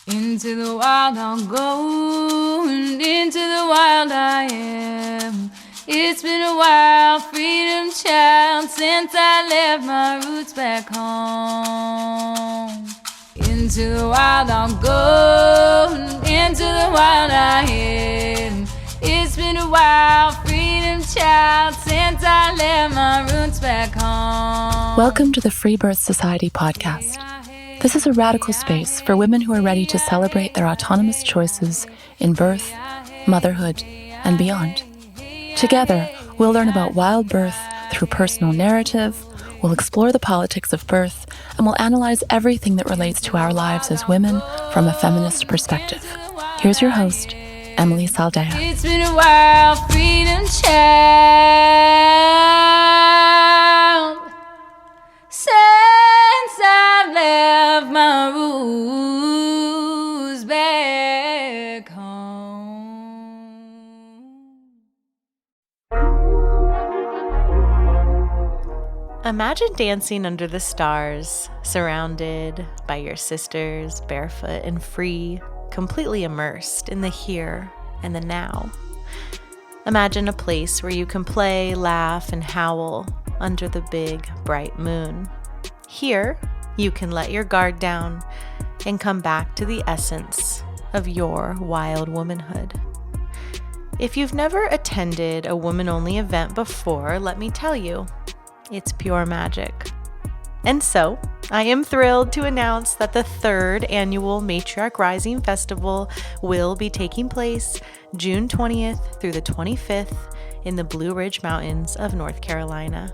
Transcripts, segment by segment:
Into the wild I'll go, and into the wild I am. It's been a while, freedom child, since I left my roots back home. Into the wild I'll go, and into the wild I am. It's been a while, freedom child, since I left my roots back home. Welcome to the FREEBIRTH Society podcast. This is a radical space for women who are ready to celebrate their autonomous choices in birth, motherhood, and beyond. Together, we'll learn about wild birth through personal narrative, we'll explore the politics of birth, and we'll analyze everything that relates to our lives as women from a feminist perspective. Here's your host, Emily Saldea. It's been a while, freedom child, since I left my roots back home. Imagine dancing under the stars, surrounded by your sisters, barefoot and free, completely immersed in the here and the now. Imagine a place where you can play, laugh, and howl under the big, bright moon. Here, you can let your guard down and come back to the essence of your wild womanhood. If you've never attended a woman-only event before, let me tell you, it's pure magic. And so, I am thrilled to announce that the third annual Matriarch Rising Festival will be taking place June 20th through the 25th in the Blue Ridge Mountains of North Carolina.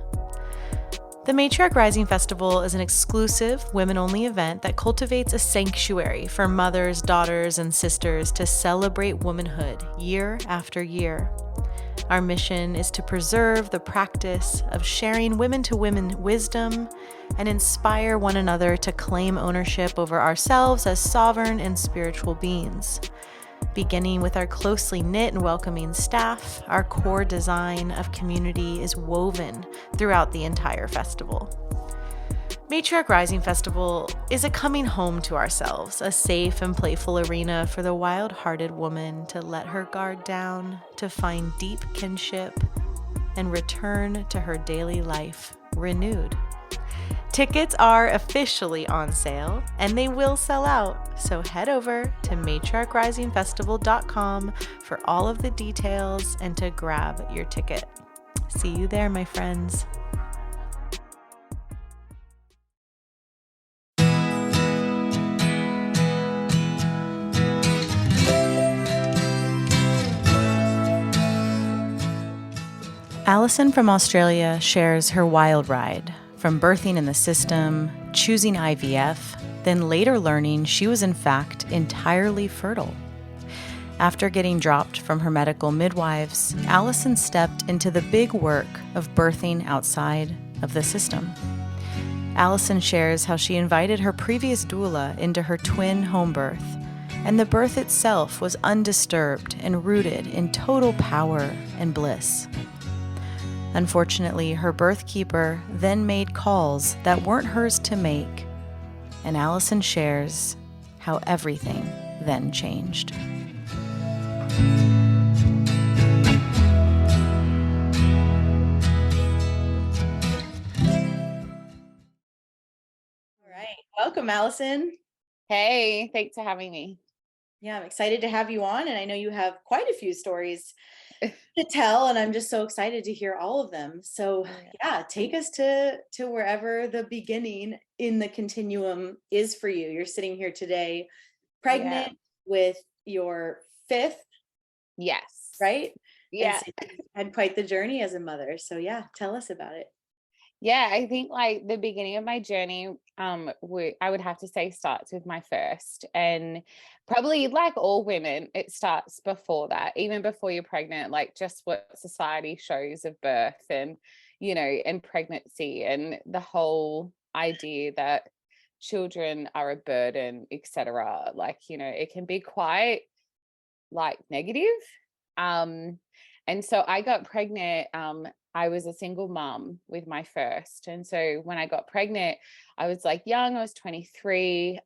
The Matriarch Rising Festival is an exclusive women-only event that cultivates a sanctuary for mothers, daughters, and sisters to celebrate womanhood year after year. Our mission is to preserve the practice of sharing women-to-women wisdom and inspire one another to claim ownership over ourselves as sovereign and spiritual beings. Beginning with our closely knit and welcoming staff, our core design of community is woven throughout the entire festival. Matriarch Rising Festival is a coming home to ourselves, a safe and playful arena for the wild-hearted woman to let her guard down, to find deep kinship, and return to her daily life renewed. Tickets are officially on sale, and they will sell out, so head over to matriarchrisingfestival.com for all of the details and to grab your ticket. See you there, my friends. Allison from Australia shares her wild ride, from birthing in the system, choosing IVF, then later learning she was in fact entirely fertile. After getting dropped from her medical midwives, Allison stepped into the big work of birthing outside of the system. Allison shares how she invited her previous doula into her twin home birth, and the birth itself was undisturbed and rooted in total power and bliss. Unfortunately, her birth keeper then made calls that weren't hers to make, and Allison shares how everything then changed. All right, welcome, Allison. Hey, thanks for having me. Yeah, I'm excited to have you on, and I know you have quite a few stories to tell, and I'm just so excited to hear all of them. So yeah, take us to wherever the beginning in the continuum is for you. You're sitting here today, pregnant with your fifth. Yes. Right? Yeah. So you had quite the journey as a mother. So yeah, tell us about it. Yeah, I think like the beginning of my journey, I would have to say starts with my first, and probably like all women, it starts before that, even before you're pregnant, like just what society shows of birth and, and pregnancy and the whole idea that children are a burden, etc. Like, it can be quite like negative. And so I got pregnant. I was a single mom with my first. And so when I got pregnant, I was like young, I was 23.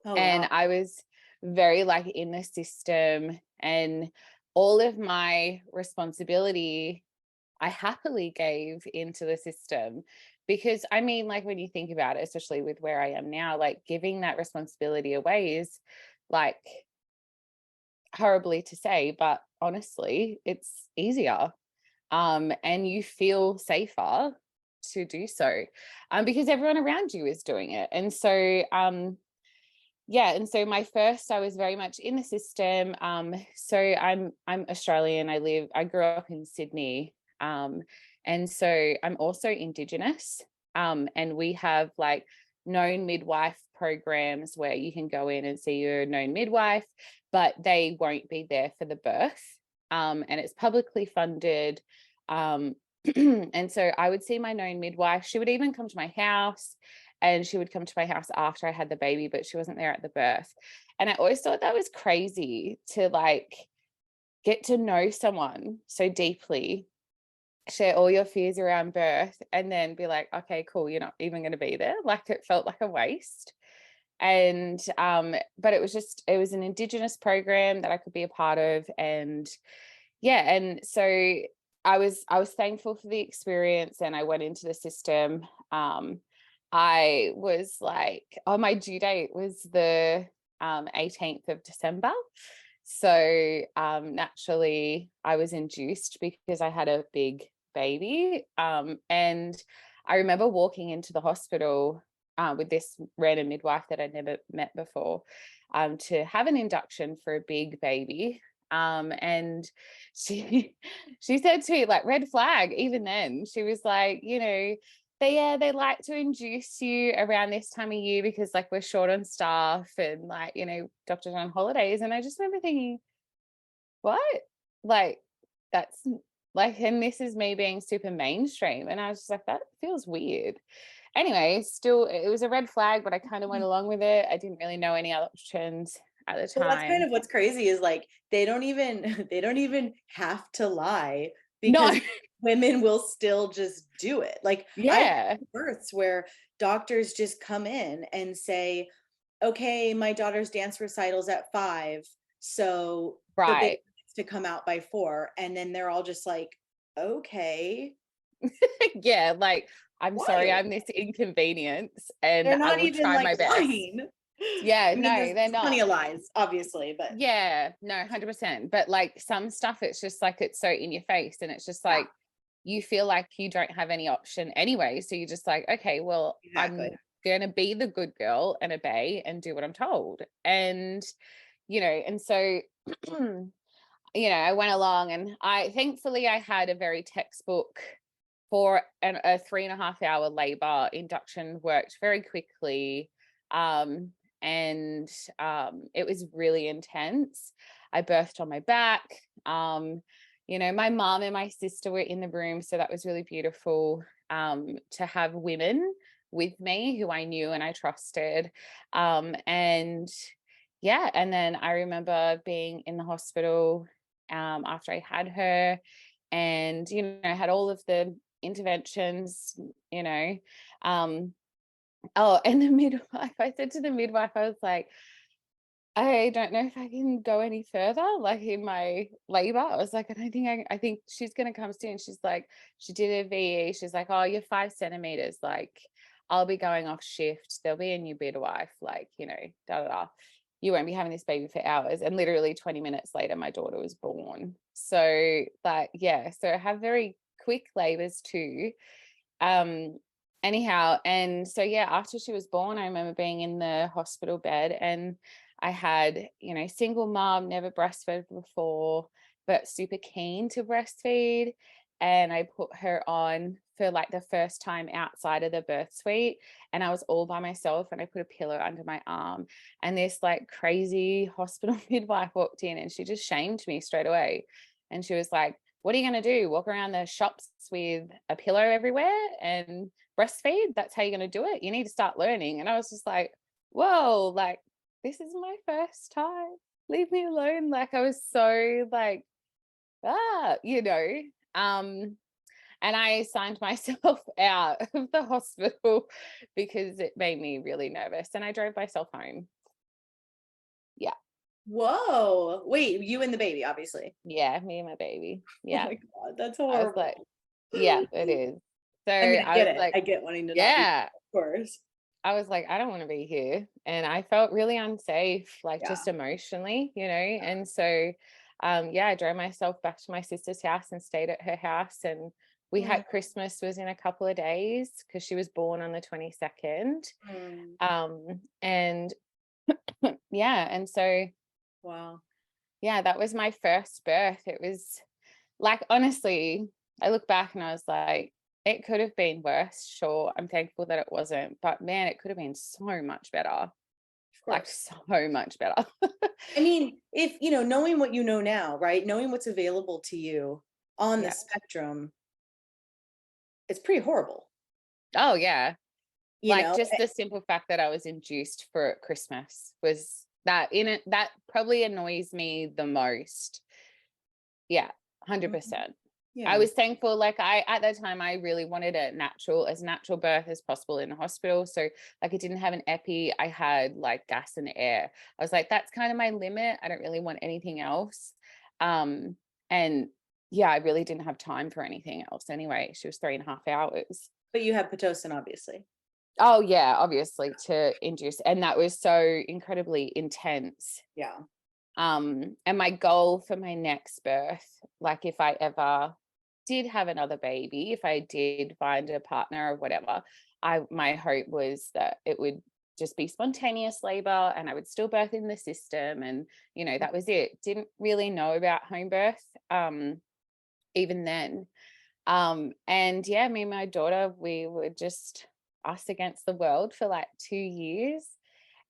Oh, And wow. I was very like in the system, and all of my responsibility I happily gave into the system, because I mean, like, when you think about it, especially with where I am now, like giving that responsibility away is like, horribly to say, but honestly, it's easier. And you feel safer to do so, because everyone around you is doing it. And so yeah, and so my first, I was very much in the system. So I'm Australian. I grew up in Sydney. And so I'm also Indigenous. And we have like known midwife programs where you can go in and see your known midwife, but they won't be there for the birth. And it's publicly funded. And so I would see my known midwife. She would even come to my house, and she would come to my house after I had the baby, but she wasn't there at the birth. And I always thought that was crazy to like get to know someone so deeply, share all your fears around birth, and then be like, okay, cool, you're not even going to be there. Like, it felt like a waste. And but it was an Indigenous program that I could be a part of. And yeah, and so I was thankful for the experience, and I went into the system. I was like, oh, my due date was the 18th of December. So naturally I was induced because I had a big baby. And I remember walking into the hospital with this random midwife that I'd never met before, to have an induction for a big baby. And she she said to me, like, red flag, even then, she was like, they like to induce you around this time of year because like we're short on staff, and like, doctors are on holidays. And I just remember thinking, what? Like, that's like, and this is me being super mainstream. And I was just like, that feels weird. Anyway, still, it was a red flag, but I kind of went along with it. I didn't really know any other options at the Well, that's kind time. of what's crazy is like they don't even they don't even have to lie No. because women will still just do it. Like I've Yeah. had births where doctors just come in and say, okay, my daughter's dance recital's at 5, so the baby Right. needs to come out by 4. And then they're all just like, okay, Yeah, like, I'm sorry, wild. I'm this inconvenience, and They're I not will even try like my best. lying. Yeah, I mean, no, there's they're plenty not. of lies, obviously, but Yeah, no, 100%. But like some stuff, it's just like it's so in your face, and it's just yeah, like you feel like you don't have any option anyway. So you're just like, okay, well, exactly. I'm gonna be the good girl and obey and do what I'm told. And and so I went along, and I thankfully I had a very textbook for a 3.5 hour labor induction, worked very quickly. Um, and it was really intense. I birthed on my back. My mom and my sister were in the room, so that was really beautiful, to have women with me who I knew and I trusted. And yeah, and then I remember being in the hospital after I had her, and had all of the interventions. Um and the midwife, I said to the midwife, I was like, I don't know if I can go any further, like in my labor. I was like, I think she's gonna come soon. She's like, she did a VE. She's like, oh, you're 5 centimeters. Like, I'll be going off shift. There'll be a new midwife. Like, da da da. You won't be having this baby for hours. And literally 20 minutes later, my daughter was born. So, like, yeah. So I have very quick labors too. Anyhow, and so yeah, after she was born, I remember being in the hospital bed, and I had, single mom, never breastfed before, but super keen to breastfeed. And I put her on for like the first time outside of the birth suite, and I was all by myself, and I put a pillow under my arm, and this like crazy hospital midwife walked in, and she just shamed me straight away. And she was like, what are you going to do? Walk around the shops with a pillow everywhere and breastfeed? That's how you're going to do it? You need to start learning. And I was just like, whoa, like, this is my first time. Leave me alone. Like, I was so like, you know. And I signed myself out of the hospital because it made me really nervous. And I drove myself home. Yeah. Whoa. Wait, you and the baby, obviously. Yeah, me and my baby. Yeah. Oh my God, that's I was horrible. like, yeah, it is. So I mean, I I get was it. like, I get wanting to not be, yeah, of course. I was like, I don't want to be here. And I felt really unsafe, like Yeah. just emotionally, And so, yeah, I drove myself back to my sister's house and stayed at her house. And we had Christmas was in a couple of days because she was born on the 22nd. And yeah, and so, Wow. yeah, that was my first birth. It was like, honestly, I look back and I was like, it could have been worse. Sure. I'm thankful that it wasn't, but man, it could have been so much better. Of Like course. so much better. I mean, if, knowing what you know now, right? Knowing what's available to you on the Yeah. spectrum, it's pretty horrible. Oh yeah. You Like know, just the simple fact that I was induced for Christmas was that in it, that probably annoys me the most. Yeah, 100%. yeah. I was thankful, like at that time I really wanted as natural birth as possible in the hospital. So like I didn't have an epi, I had like gas and air. I was like, that's kind of my limit. I don't really want anything else. And yeah, I really didn't have time for anything else anyway. She was 3.5 hours. But you have Pitocin, obviously. Oh yeah, obviously to induce. And that was so incredibly intense. Yeah. And my goal for my next birth, like if I ever did have another baby, if I did find a partner or whatever, my hope was that it would just be spontaneous labor and I would still birth in the system. And, that was it. Didn't really know about home birth even then. And yeah, me and my daughter, we were just us against the world for like 2 years.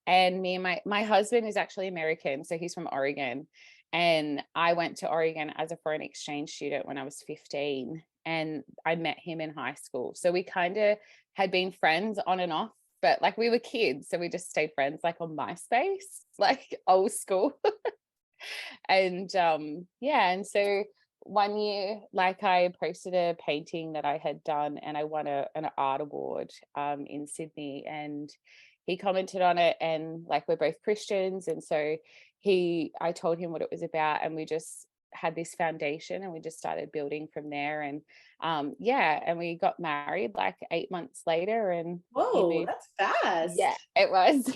And me and my husband is actually American, so he's from Oregon. And I went to Oregon as a foreign exchange student when I was 15, and I met him in high school. So we kind of had been friends on and off, but like we were kids, so we just stayed friends like on MySpace, like old school. And yeah, and so one year, like I posted a painting that I had done and I won an art award in Sydney, and he commented on it, and like we're both Christians, and so I told him what it was about, and we just had this foundation and we just started building from there. And yeah, and we got married like 8 months later, and he Whoa, moved. that's fast. Yeah, it was.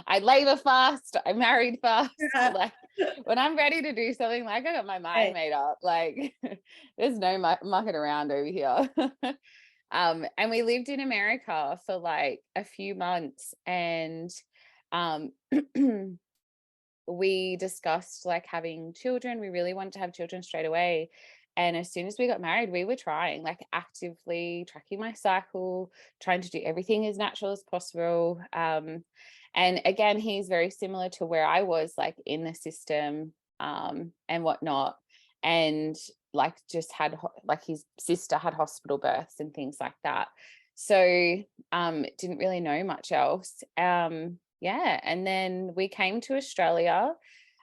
I labor fast, I married fast. Like when I'm ready to do something, like I got my mind made up. Like there's no mucking around over here. And we lived in America for like a few months, and we discussed like having children. We really wanted to have children straight away. And as soon as we got married, we were trying, like actively tracking my cycle, trying to do everything as natural as possible. And again, he's very similar to where I was, like in the system and whatnot. And like just had, like his sister had hospital births and things like that. So didn't really know much else. Yeah. And then we came to Australia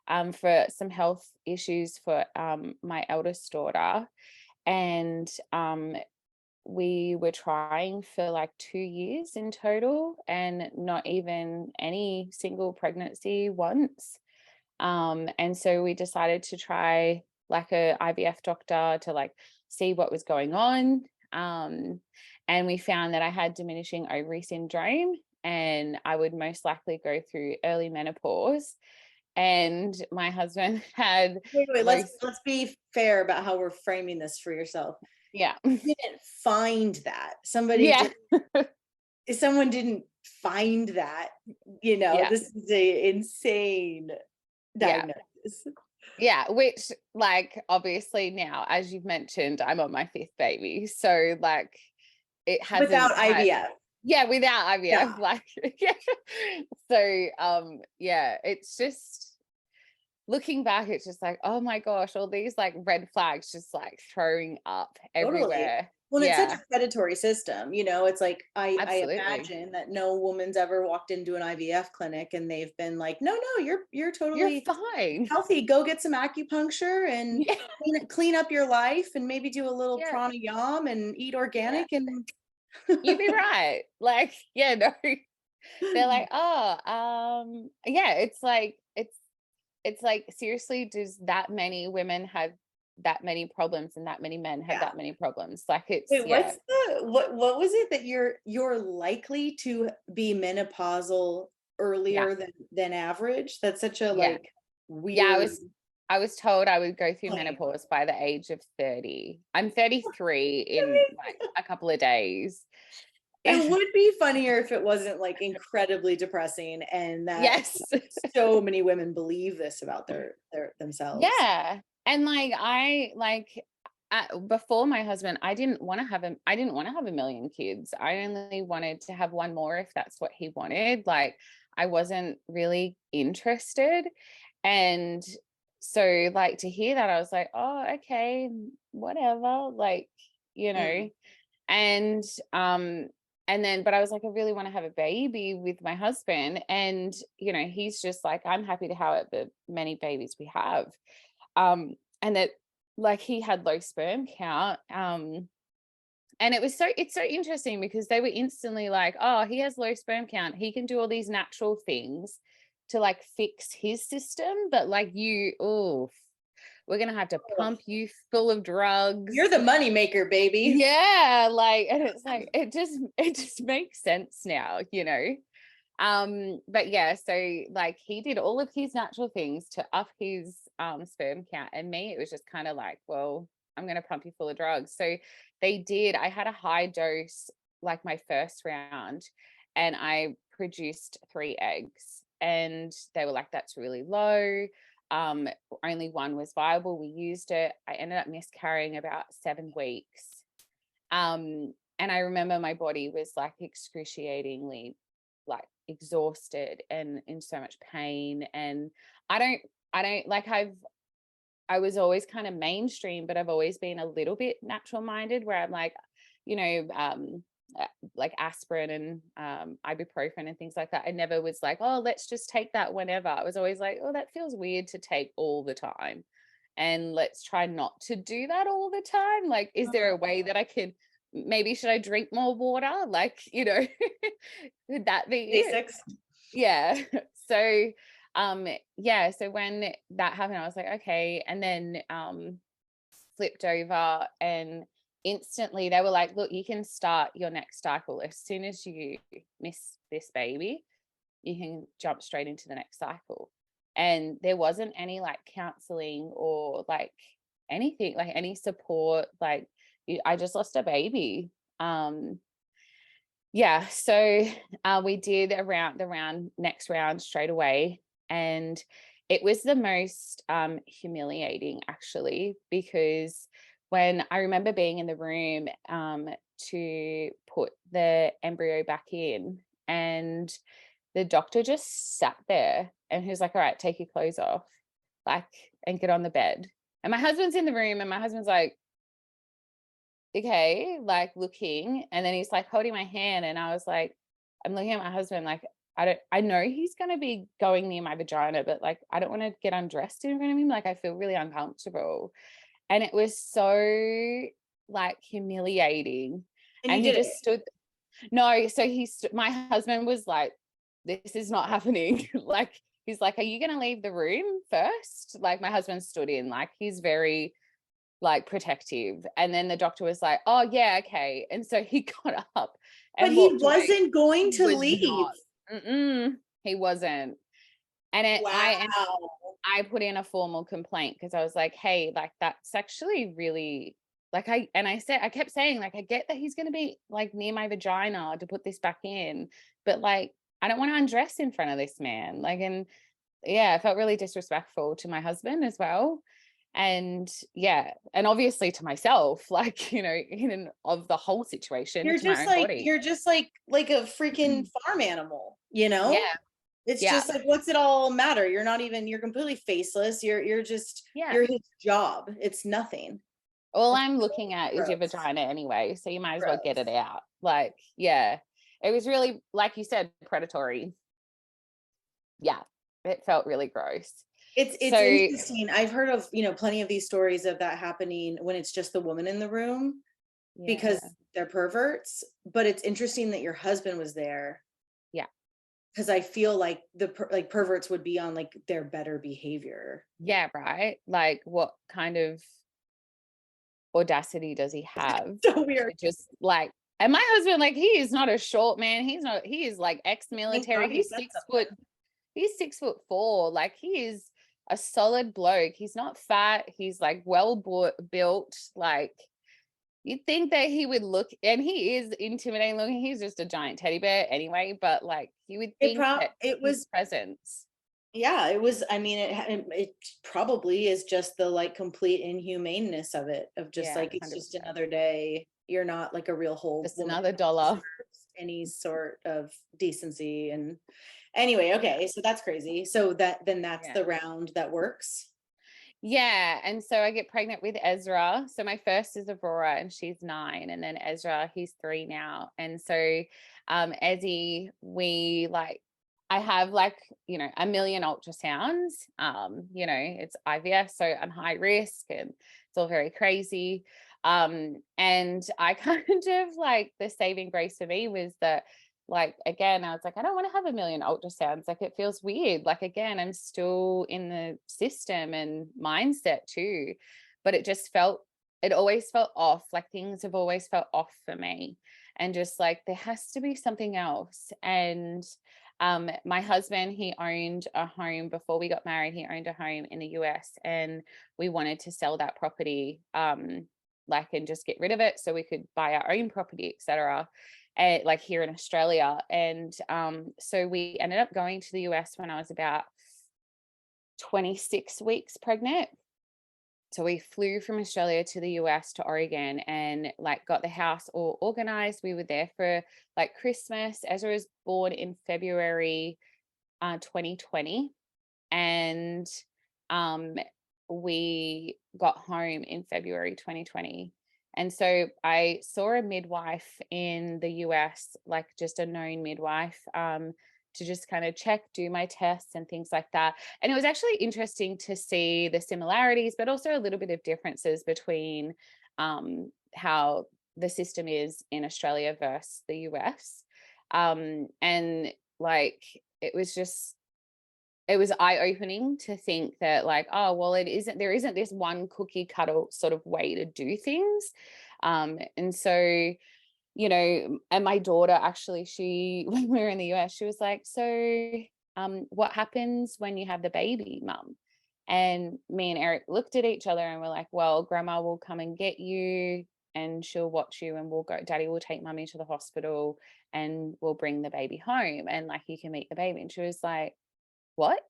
for some health issues for my eldest daughter. And we were trying for like 2 years in total, and not even any single pregnancy once. And so we decided to try like a IVF doctor to like see what was going on. And we found that I had diminishing ovary syndrome, and I would most likely go through early menopause. And my husband had Wait, let's be fair about how we're framing this for yourself. Yeah. You didn't find that. Someone didn't find that, this is a insane diagnosis. Yeah, which like obviously now, as you've mentioned, I'm on my 5th baby. So like it hasn't without IVF. Yeah, without IVF. Yeah. Like yeah. So yeah, it's just looking back, it's just like, oh my gosh, all these like red flags just like throwing up everywhere. Totally. Well, it's such a predatory system, it's like I imagine that no woman's ever walked into an IVF clinic and they've been like, no, you're totally fine, healthy. Go get some acupuncture and clean up your life, and maybe do a little pranayama and eat organic, and you'd be right. Like, yeah, no, they're like, oh, yeah, it's like it's like, seriously, does that many women have that many problems and that many men have that many problems? Like, it's, Wait, what's what was it that you're likely to be menopausal earlier than average? That's such a like weird. I was told I would go through menopause by the age of 30. I'm 33 in like a couple of days. It would be funnier if it wasn't like incredibly depressing, and that so many women believe this about their themselves. Yeah. And before my husband, I didn't want to have a million kids. I only wanted to have one more if that's what he wanted. Like, I wasn't really interested. And so, like, to hear that, I was like, oh, okay, whatever. Like, and then, but I was like, I really want to have a baby with my husband. And, he's just like, I'm happy to have the many babies we have. And that, like, he had low sperm count. And it's so interesting because they were instantly like, oh, he has low sperm count, he can do all these natural things to like fix his system, but like we're gonna have to pump you full of drugs. You're the money maker, baby. Yeah, like, and it's like it just makes sense now, but yeah, so like he did all of his natural things to up his sperm count, and me, it was just kind of like, well, I'm gonna pump you full of drugs. So I had a high dose like my first round, and I produced 3 eggs, and they were like, that's really low. Only one was viable. We used it. I ended up miscarrying about 7 weeks. And I remember my body was like excruciatingly like exhausted and in so much pain. And I don't like, I was always kind of mainstream, but I've always been a little bit natural minded, where I'm like, like aspirin and ibuprofen and things like that. I never was like, oh, let's just take that whenever. I was always like, oh, that feels weird to take all the time, and let's try not to do that all the time. Like, is there a way that I could, maybe should I drink more water? Like, could that be basics? Yeah. So so when that happened, I was like, okay. And then flipped over, and instantly they were like, look, you can start your next cycle as soon as you miss this baby, you can jump straight into the next cycle. And there wasn't any like counseling or like anything, like any support. Like, I just lost a baby. So we did the next round straight away, and it was the most humiliating, actually, because when I remember being in the room to put the embryo back in, and the doctor just sat there and he was like, all right, take your clothes off, like, and get on the bed. And my husband's in the room, and my husband's like, okay, like looking, and then he's like holding my hand, and I was like, I'm looking at my husband like, I know he's going to be going near my vagina, but like, I don't want to get undressed in front of him. Like, I feel really uncomfortable. And it was so like humiliating. And he just stood. No, so my husband was like, this is not happening. Like, he's like, are you going to leave the room first? Like, my husband stood in, like, he's very like protective. And then the doctor was like, oh yeah, okay. And so he got up, but he wasn't going to leave. He wasn't. And I put in a formal complaint, because I was like, hey, like, that's actually really like, I kept saying, like, I get that he's going to be like near my vagina to put this back in, but like, I don't want to undress in front of this man. Like, and yeah, I felt really disrespectful to my husband as well. And and obviously to myself, like, in and of the whole situation. You're just like a freaking farm animal, Yeah. It's just like, what's it all matter? You're completely faceless. You're just, you're his job. It's nothing. All I'm looking at is your vagina anyway, so you might as well get it out. Like, yeah, it was really, like you said, predatory. Yeah, it felt really gross. It's interesting. I've heard of, plenty of these stories of that happening when it's just the woman in the room, because they're perverts. But it's interesting that your husband was there. Yeah. because I feel like like perverts would be on like their better behavior. Yeah, right. Like what kind of audacity does he have So weird. to just like, and my husband, like, he is not a short man. He is like ex-military. He's 6'4". Like, he is a solid bloke. He's not fat. He's like well built. Like, you'd think that he would look, and he is intimidating looking. He's just a giant teddy bear anyway, but like you would think that it was his presence. Yeah, it was, I mean, it probably is just the like complete inhumaneness of it, of just like, it's 100%. just another day. You're not like a real whole Just woman another dollar. any sort of decency. And anyway, okay, so that's crazy. So that's the round that works. Yeah. And so I get pregnant with Ezra. So my first is Aurora and she's 9. And then Ezra, he's 3 now. And so Ezzy, I have like, a million ultrasounds, it's IVF, so I'm high risk and it's all very crazy. And I kind of like, the saving grace for me was that, like, again, I was like, I don't want to have a million ultrasounds. Like, it feels weird. Like, again, I'm still in the system and mindset too, but it always felt off. Like, things have always felt off for me. And just like, there has to be something else. And my husband, he owned a home before we got married. He owned a home in the US, and we wanted to sell that property, and just get rid of it so we could buy our own property, etc. Like here in Australia. And so we ended up going to the US when I was about 26 weeks pregnant. So we flew from Australia to the US to Oregon and like got the house all organized. We were there for like Christmas. Ezra was born in February 2020. And we got home in February 2020. And so I saw a midwife in the US, like just a known midwife, to just kind of check, do my tests and things like that. And it was actually interesting to see the similarities, but also a little bit of differences between how the system is in Australia versus the US. And like, it was eye-opening to think that like, oh, well, there isn't this one cookie cutter sort of way to do things. And so, and my daughter actually, when we were in the US, she was like, so what happens when you have the baby, mum? And me and Eric looked at each other and we're like, well, grandma will come and get you and she'll watch you, and daddy will take mummy to the hospital and we'll bring the baby home and like you can meet the baby. And she was like, what?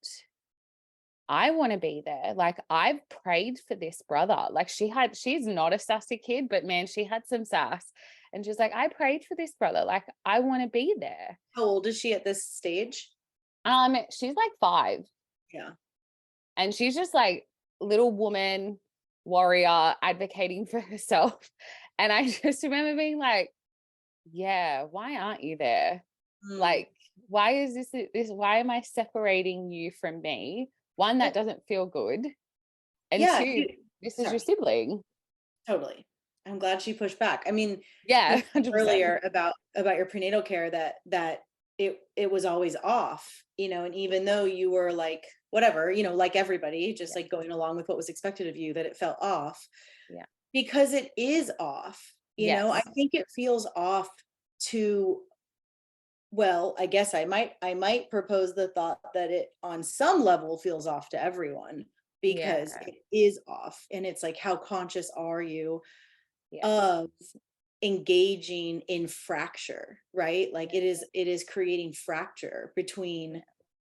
I want to be there. Like, I've prayed for this brother. Like, she's not a sassy kid, but man, she had some sass. And she's like, I prayed for this brother. Like, I want to be there. How old is she at this stage? She's like 5. Yeah. And she's just like little woman, warrior, advocating for herself. And I just remember being like, yeah, why aren't you there? Like, why is this, why am I separating you from me? One, that doesn't feel good. And yeah, 2, this is your sibling. Totally. I'm glad she pushed back. I mean, yeah, earlier about your prenatal care that it was always off, and even though you were like, whatever, like everybody, just like going along with what was expected of you, that it felt off. Yeah. Because it is off, I think it feels off to, well, I guess I might propose the thought that it on some level feels off to everyone, because it is off. And it's like, how conscious are you of engaging in fracture, right? Like it is creating fracture between,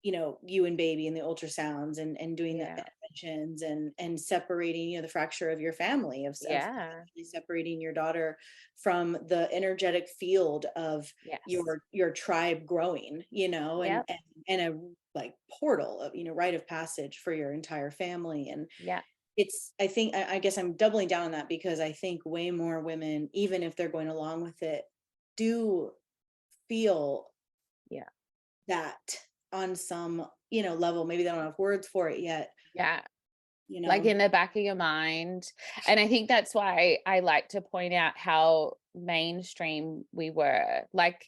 you and baby and the ultrasounds and doing the interventions and separating, the fracture of your family, of separating your daughter from the energetic field of your tribe growing, and a like portal of, rite of passage for your entire family. And I guess I'm doubling down on that, because I think way more women, even if they're going along with it, do feel that on some, level. Maybe they don't have words for it yet. Like in the back of your mind. And I think that's why I like to point out how mainstream we were. Like,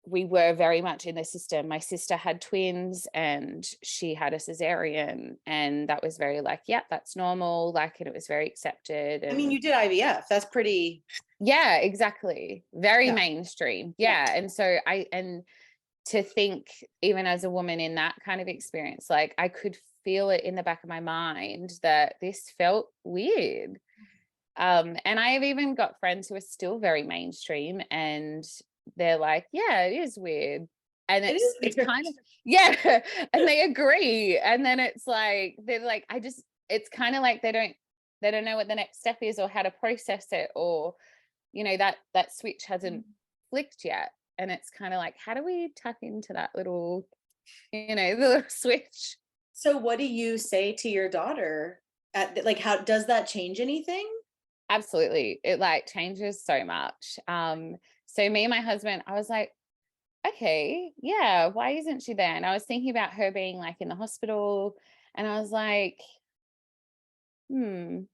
we were very much in the system. My sister had twins and she had a cesarean, and that was very like, yeah, that's normal. Like, and it was very accepted. And I mean, you did IVF. That's pretty. yeah, exactly. Very mainstream. Yeah. And so and to think, even as a woman in that kind of experience, like I could feel it in the back of my mind that this felt weird. And I have even got friends who are still very mainstream, and they're like, yeah, it is weird. And it's kind of, yeah, and they agree. And then it's like, they're like, it's kind of like they don't know what the next step is or how to process it, or, you know, that switch hasn't flicked yet. And it's kind of like, how do we tap into that little, you know, the little switch? So what do you say to your daughter like, how does that change anything? Absolutely. It like changes so much. So me and my husband, I was like, okay, yeah, why isn't she there? And I was thinking about her being like in the hospital, and I was like, maybe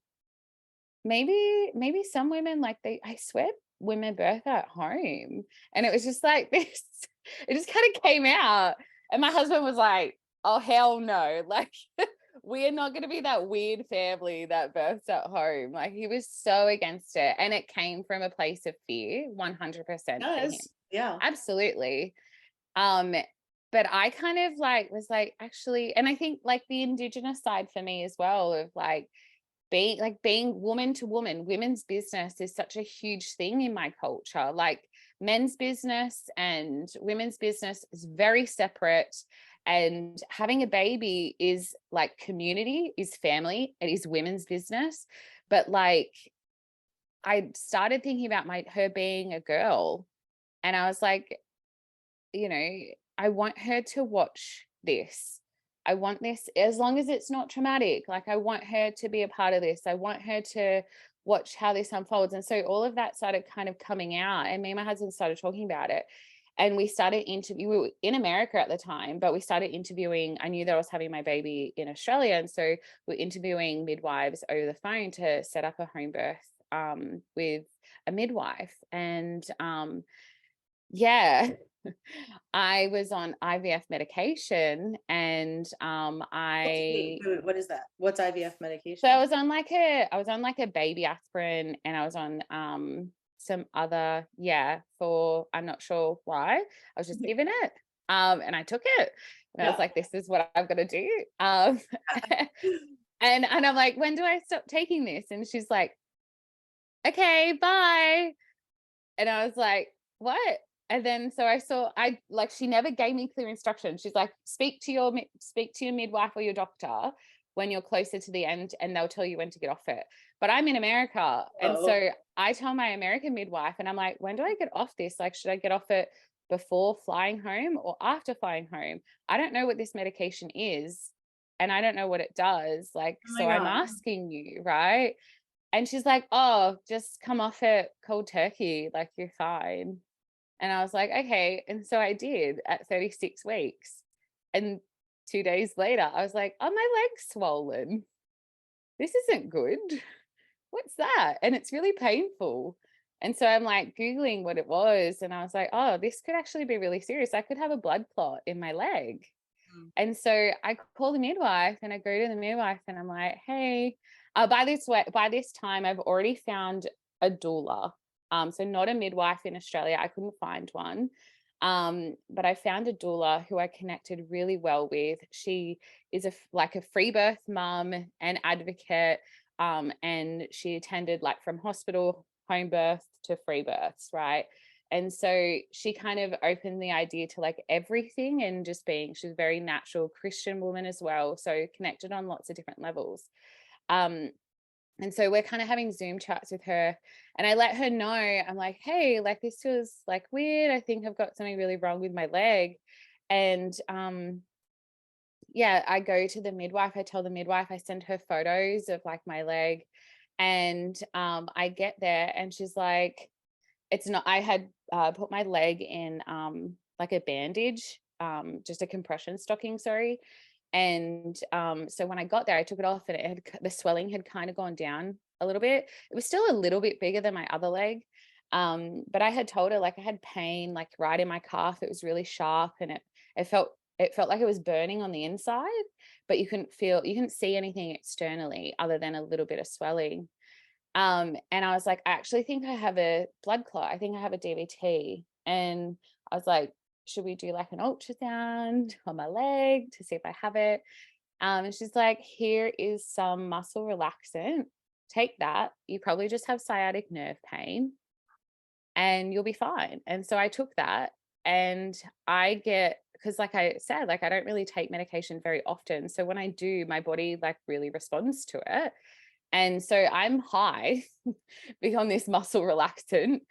some women, like, I swear women birth at home. And it was just like this, it just kind of came out. And my husband was like, oh hell no, like we are not going to be that weird family that births at home. Like, he was so against it, and it came from a place of fear, 100% for him. Yeah, Absolutely. But I kind of like was like, actually, and I think like the Indigenous side for me as well, of like being woman to woman, women's business is such a huge thing in my culture. Like, men's business and women's business is very separate, and having a baby is like community, is family, it is women's business. But like, I started thinking about her being a girl, and I was like, you know, I want her to watch this. I want this, as long as it's not traumatic, like I want her to be a part of this. I want her to watch how this unfolds. And so all of that started kind of coming out, and me and my husband started talking about it. And we started we were in America at the time, but we started interviewing. I knew that I was having my baby in Australia. And so we're interviewing midwives over the phone to set up a home birth with a midwife. And yeah, I was on IVF medication, and what is that? What's IVF medication? so I was on like a baby aspirin, and I was on some other, for, I'm not sure why. I was just given it. And I took it, and I was like, this is what I've got to do. And I'm like, when do I stop taking this? And she's like, okay, bye. And I was like, what? And then so she never gave me clear instructions. She's like, speak to your midwife or your doctor when you're closer to the end, and they'll tell you when to get off it. But I'm in America. And so I tell my American midwife, and I'm like, when do I get off this? Like, should I get off it before flying home or after flying home? I don't know what this medication is, and I don't know what it does. Like, so I'm asking you, right? And she's like, oh, just come off it cold turkey. Like, you're fine. And I was like, okay. And so I did at 36 weeks. And 2 days later, I was like, oh, my leg's swollen. This isn't good. What's that? And it's really painful. And so I'm like Googling what it was. And I was like, oh, this could actually be really serious. I could have a blood clot in my leg. And so I call the midwife, and I go to the midwife, and I'm like, hey, by this time, I've already found a doula. So not a midwife in Australia. I couldn't find one. But I found a doula who I connected really well with. She is like a free birth mum and advocate. And she attended like from hospital, home birth to free births, right? And so she kind of opened the idea to like everything, and just she's a very natural Christian woman as well. So connected on lots of different levels. And so we're kind of having Zoom chats with her, and I let her know, I'm like, hey, like this feels like weird. I think I've got something really wrong with my leg. And I go to the midwife. I tell the midwife, I send her photos of like my leg, and I get there, and she's like, it's not, I had put my leg in like a bandage, just a compression stocking, sorry. And so when I got there, I took it off, and the swelling had kind of gone down a little bit. It was still a little bit bigger than my other leg. But I had told her, like, I had pain, like, right in my calf. It was really sharp, and it felt like it was burning on the inside, but you couldn't see anything externally other than a little bit of swelling. And I was like, I actually think I have a blood clot. I think I have a DVT. And I was like, should we do like an ultrasound on my leg to see if I have it? And she's like, here is some muscle relaxant. Take that. You probably just have sciatic nerve pain and you'll be fine. And so I took that, and because like I said, like I don't really take medication very often. So when I do, my body like really responds to it. And so I'm high being on this muscle relaxant,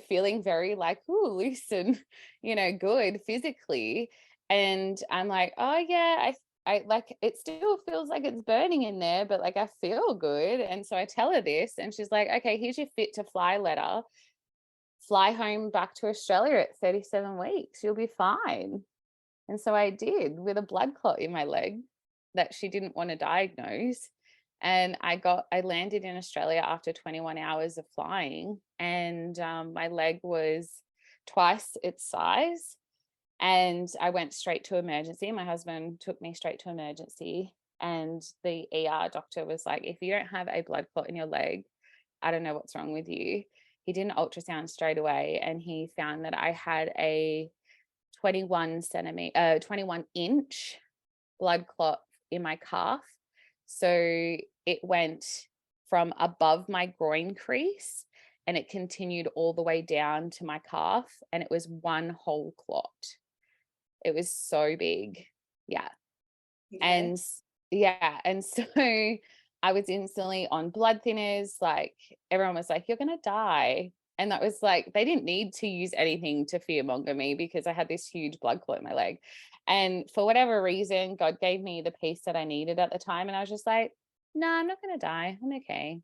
feeling very like, ooh, loose and, good physically. And I'm like, oh yeah, I like, it still feels like it's burning in there, but like I feel good. And so I tell her this, and she's like, okay, here's your fit to fly letter. Fly home back to Australia at 37 weeks. You'll be fine. And so I did, with a blood clot in my leg that she didn't want to diagnose. And I landed in Australia after 21 hours of flying, and my leg was twice its size. And I went straight to emergency. My husband took me straight to emergency, and the ER doctor was like, if you don't have a blood clot in your leg, I don't know what's wrong with you. He did an ultrasound straight away, and he found that I had a 21-inch blood clot in my calf. So it went from above my groin crease, and it continued all the way down to my calf, and it was one whole clot. It was so big. Yeah. Okay. And yeah. And so I was instantly on blood thinners. Like, everyone was like, you're going to die. And that was like, they didn't need to use anything to fearmonger me, because I had this huge blood clot in my leg. And for whatever reason, God gave me the peace that I needed at the time. And I was just like, no, I'm not going to die. I'm okay.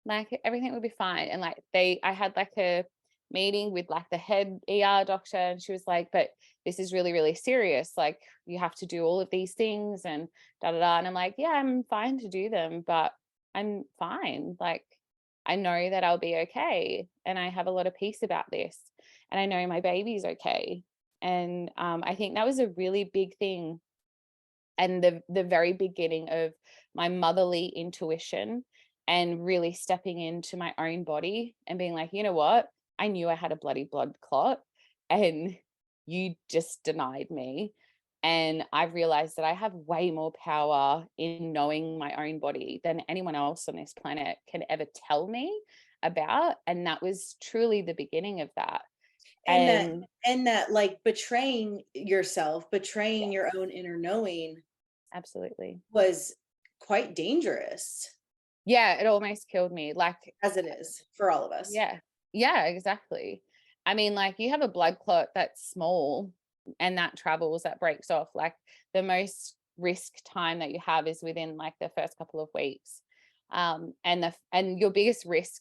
Like, everything will be fine. And like, I had like a meeting with like the head ER doctor, and she was like, but this is really, really serious. Like, you have to do all of these things and da da da. And I'm like, yeah, I'm fine to do them, but I'm fine. Like, I know that I'll be okay. And I have a lot of peace about this. And I know my baby's okay. And I think that was a really big thing. And the very beginning of my motherly intuition, and really stepping into my own body and being like, you know what? I knew I had a bloody blood clot, and you just denied me. And I realized that I have way more power in knowing my own body than anyone else on this planet can ever tell me about. And that was truly the beginning of that. And that like betraying yourself, betraying your own inner knowing, absolutely, was quite dangerous. Yeah, it almost killed me, like, as it is for all of us. Yeah, exactly. I mean, like, you have a blood clot that's small, and that travels, that breaks off. Like, the most risk time that you have is within like the first couple of weeks. And your biggest risk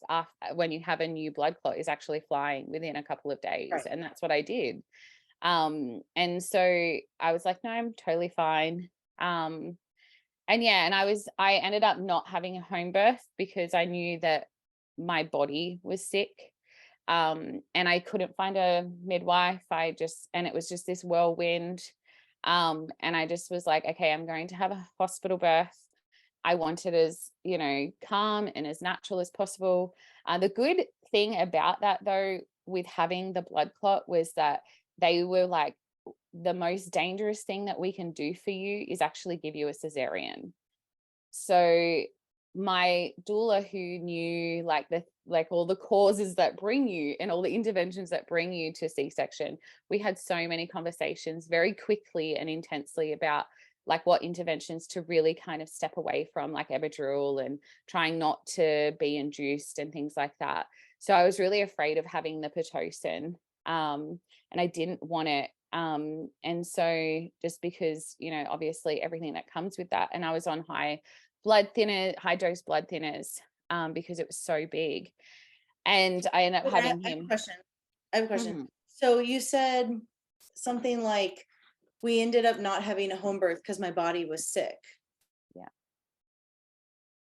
when you have a new blood clot is actually flying within a couple of days. Right. And that's what I did. And so I was like, no, I'm totally fine. And I ended up not having a home birth, because I knew that my body was sick. And I couldn't find a midwife. And it was just this whirlwind. And I just was like, okay, I'm going to have a hospital birth. I wanted as, calm and as natural as possible. The good thing about that, though, with having the blood clot, was that they were like, the most dangerous thing that we can do for you is actually give you a cesarean. So my doula, who knew like all the causes that bring you and all the interventions that bring you to C-section, we had so many conversations very quickly and intensely about like what interventions to really kind of step away from, like epidural and trying not to be induced and things like that. So I was really afraid of having the Pitocin, and I didn't want it. And so just because, obviously everything that comes with that, and I was on high dose blood thinners, because it was so big. And I ended up having him. I have a question. Mm-hmm. So you said something like, we ended up not having a home birth because my body was sick. Yeah.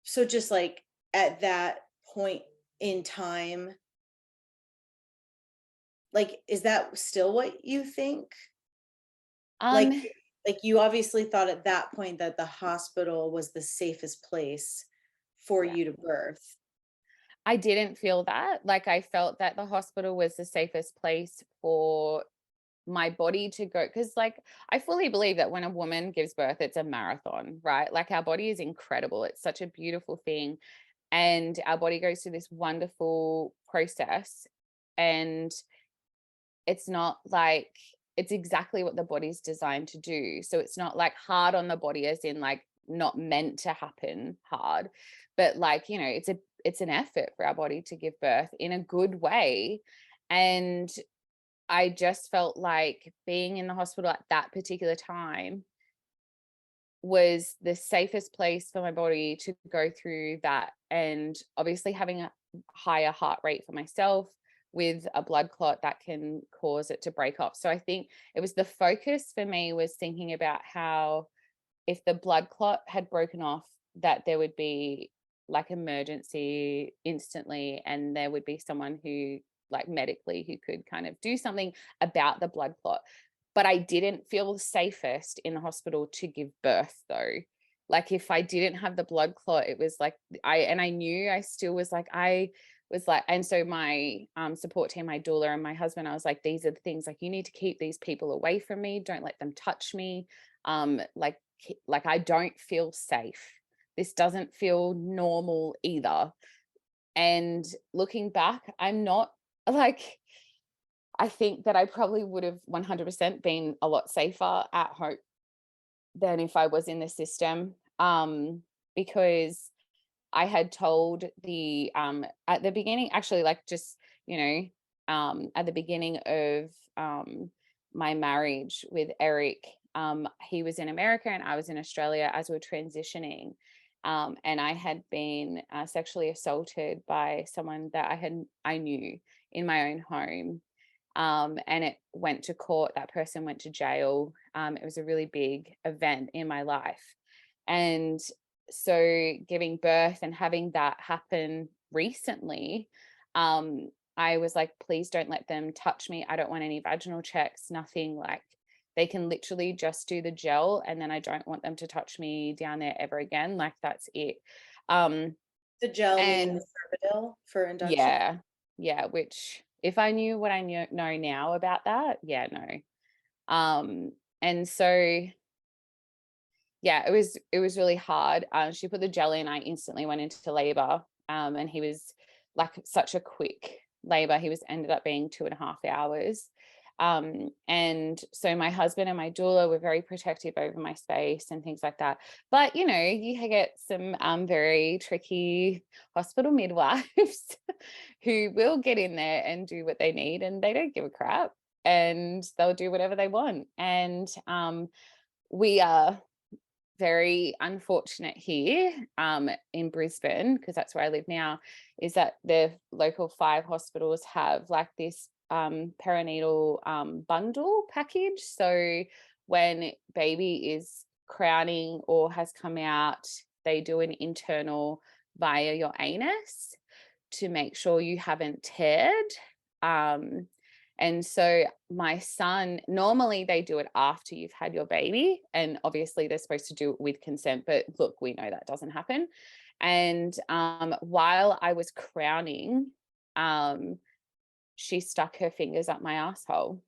So just like at that point in time, like, is that still what you think? Um, Like you obviously thought at that point that the hospital was the safest place for yeah. you to birth. I didn't feel that. Like, I felt that the hospital was the safest place for my body to go, because like I fully believe that when a woman gives birth, it's a marathon, right? Like, our body is incredible. It's such a beautiful thing. And our body goes through this wonderful process. And it's not like, it's exactly what the body's designed to do. So it's not like hard on the body, as in like not meant to happen hard, but like, you know, it's an effort for our body to give birth in a good way. And I just felt like being in the hospital at that particular time was the safest place for my body to go through that. And obviously having a higher heart rate for myself with a blood clot that can cause it to break off. So I think it was the focus for me was thinking about how if the blood clot had broken off, that there would be like emergency instantly, and there would be someone who like medically who could kind of do something about the blood clot. But I didn't feel safest in the hospital to give birth though. Like, if I didn't have the blood clot, it was like I knew I still was like, and so my support team, my doula and my husband, I was like, these are the things, like, you need to keep these people away from me. Don't let them touch me. Like I don't feel safe. This doesn't feel normal either. And looking back, I'm not like, I think that I probably would have 100% been a lot safer at home than if I was in the system. Because I had told the at the beginning, actually, like, just, you know, at the beginning of my marriage with Eric, he was in America and I was in Australia as we were transitioning. And I had been sexually assaulted by someone that I knew in my own home. And it went to court. That person went to jail. It was a really big event in my life. And so giving birth and having that happen recently, I was like, please don't let them touch me. I don't want any vaginal checks, nothing. Like, they can literally just do the gel, and then I don't want them to touch me down there ever again. Like, that's it. The gel being And the Cervidil for induction. yeah, which if I knew what I know now about that, yeah, no. And so yeah, it was really hard. She put the gel in, I instantly went into labor. And he was like such a quick labor. He was ended up being 2.5 hours. And so my husband and my doula were very protective over my space and things like that. But you know, you get some very tricky hospital midwives who will get in there and do what they need, and they don't give a crap, and they'll do whatever they want. And we are very unfortunate here in Brisbane, because that's where I live now, is that the local 5 hospitals have like this perinatal bundle package. So when baby is crowning or has come out, they do an internal via your anus to make sure you haven't teared. And so my son, normally they do it after you've had your baby, and obviously they're supposed to do it with consent, but look, we know that doesn't happen. And while I was crowning, she stuck her fingers up my asshole,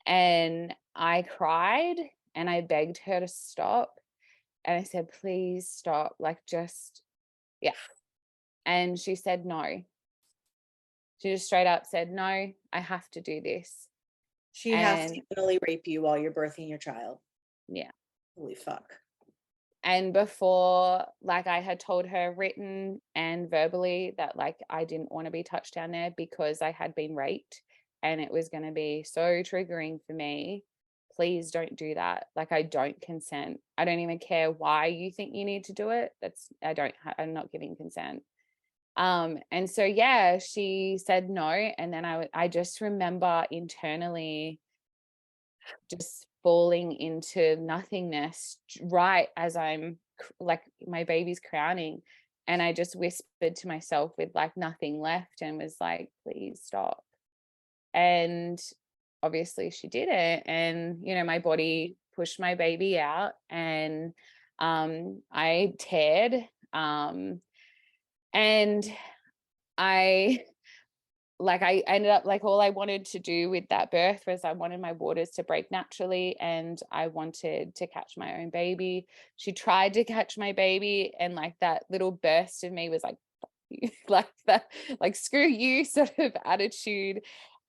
and I cried and I begged her to stop. And I said, please stop, like, just, yeah. And she said no. She just straight up said, no, I have to do this. She has to anally rape you while you're birthing your child. Yeah. Holy fuck. And before, like, I had told her written and verbally that like I didn't want to be touched down there because I had been raped and it was going to be so triggering for me. Please don't do that. Like, I don't consent. I don't even care why you think you need to do it. I'm not giving consent. And so yeah, she said no, and then I just remember internally just falling into nothingness right as I'm like, my baby's crowning, and I just whispered to myself with like nothing left and was like, please stop. and obviously she didn't. And, you know, my body pushed my baby out, and I teared. And I ended up, like, all I wanted to do with that birth was I wanted my waters to break naturally, and I wanted to catch my own baby. She tried to catch my baby, and like that little burst of me was like, like that, like, screw you sort of attitude.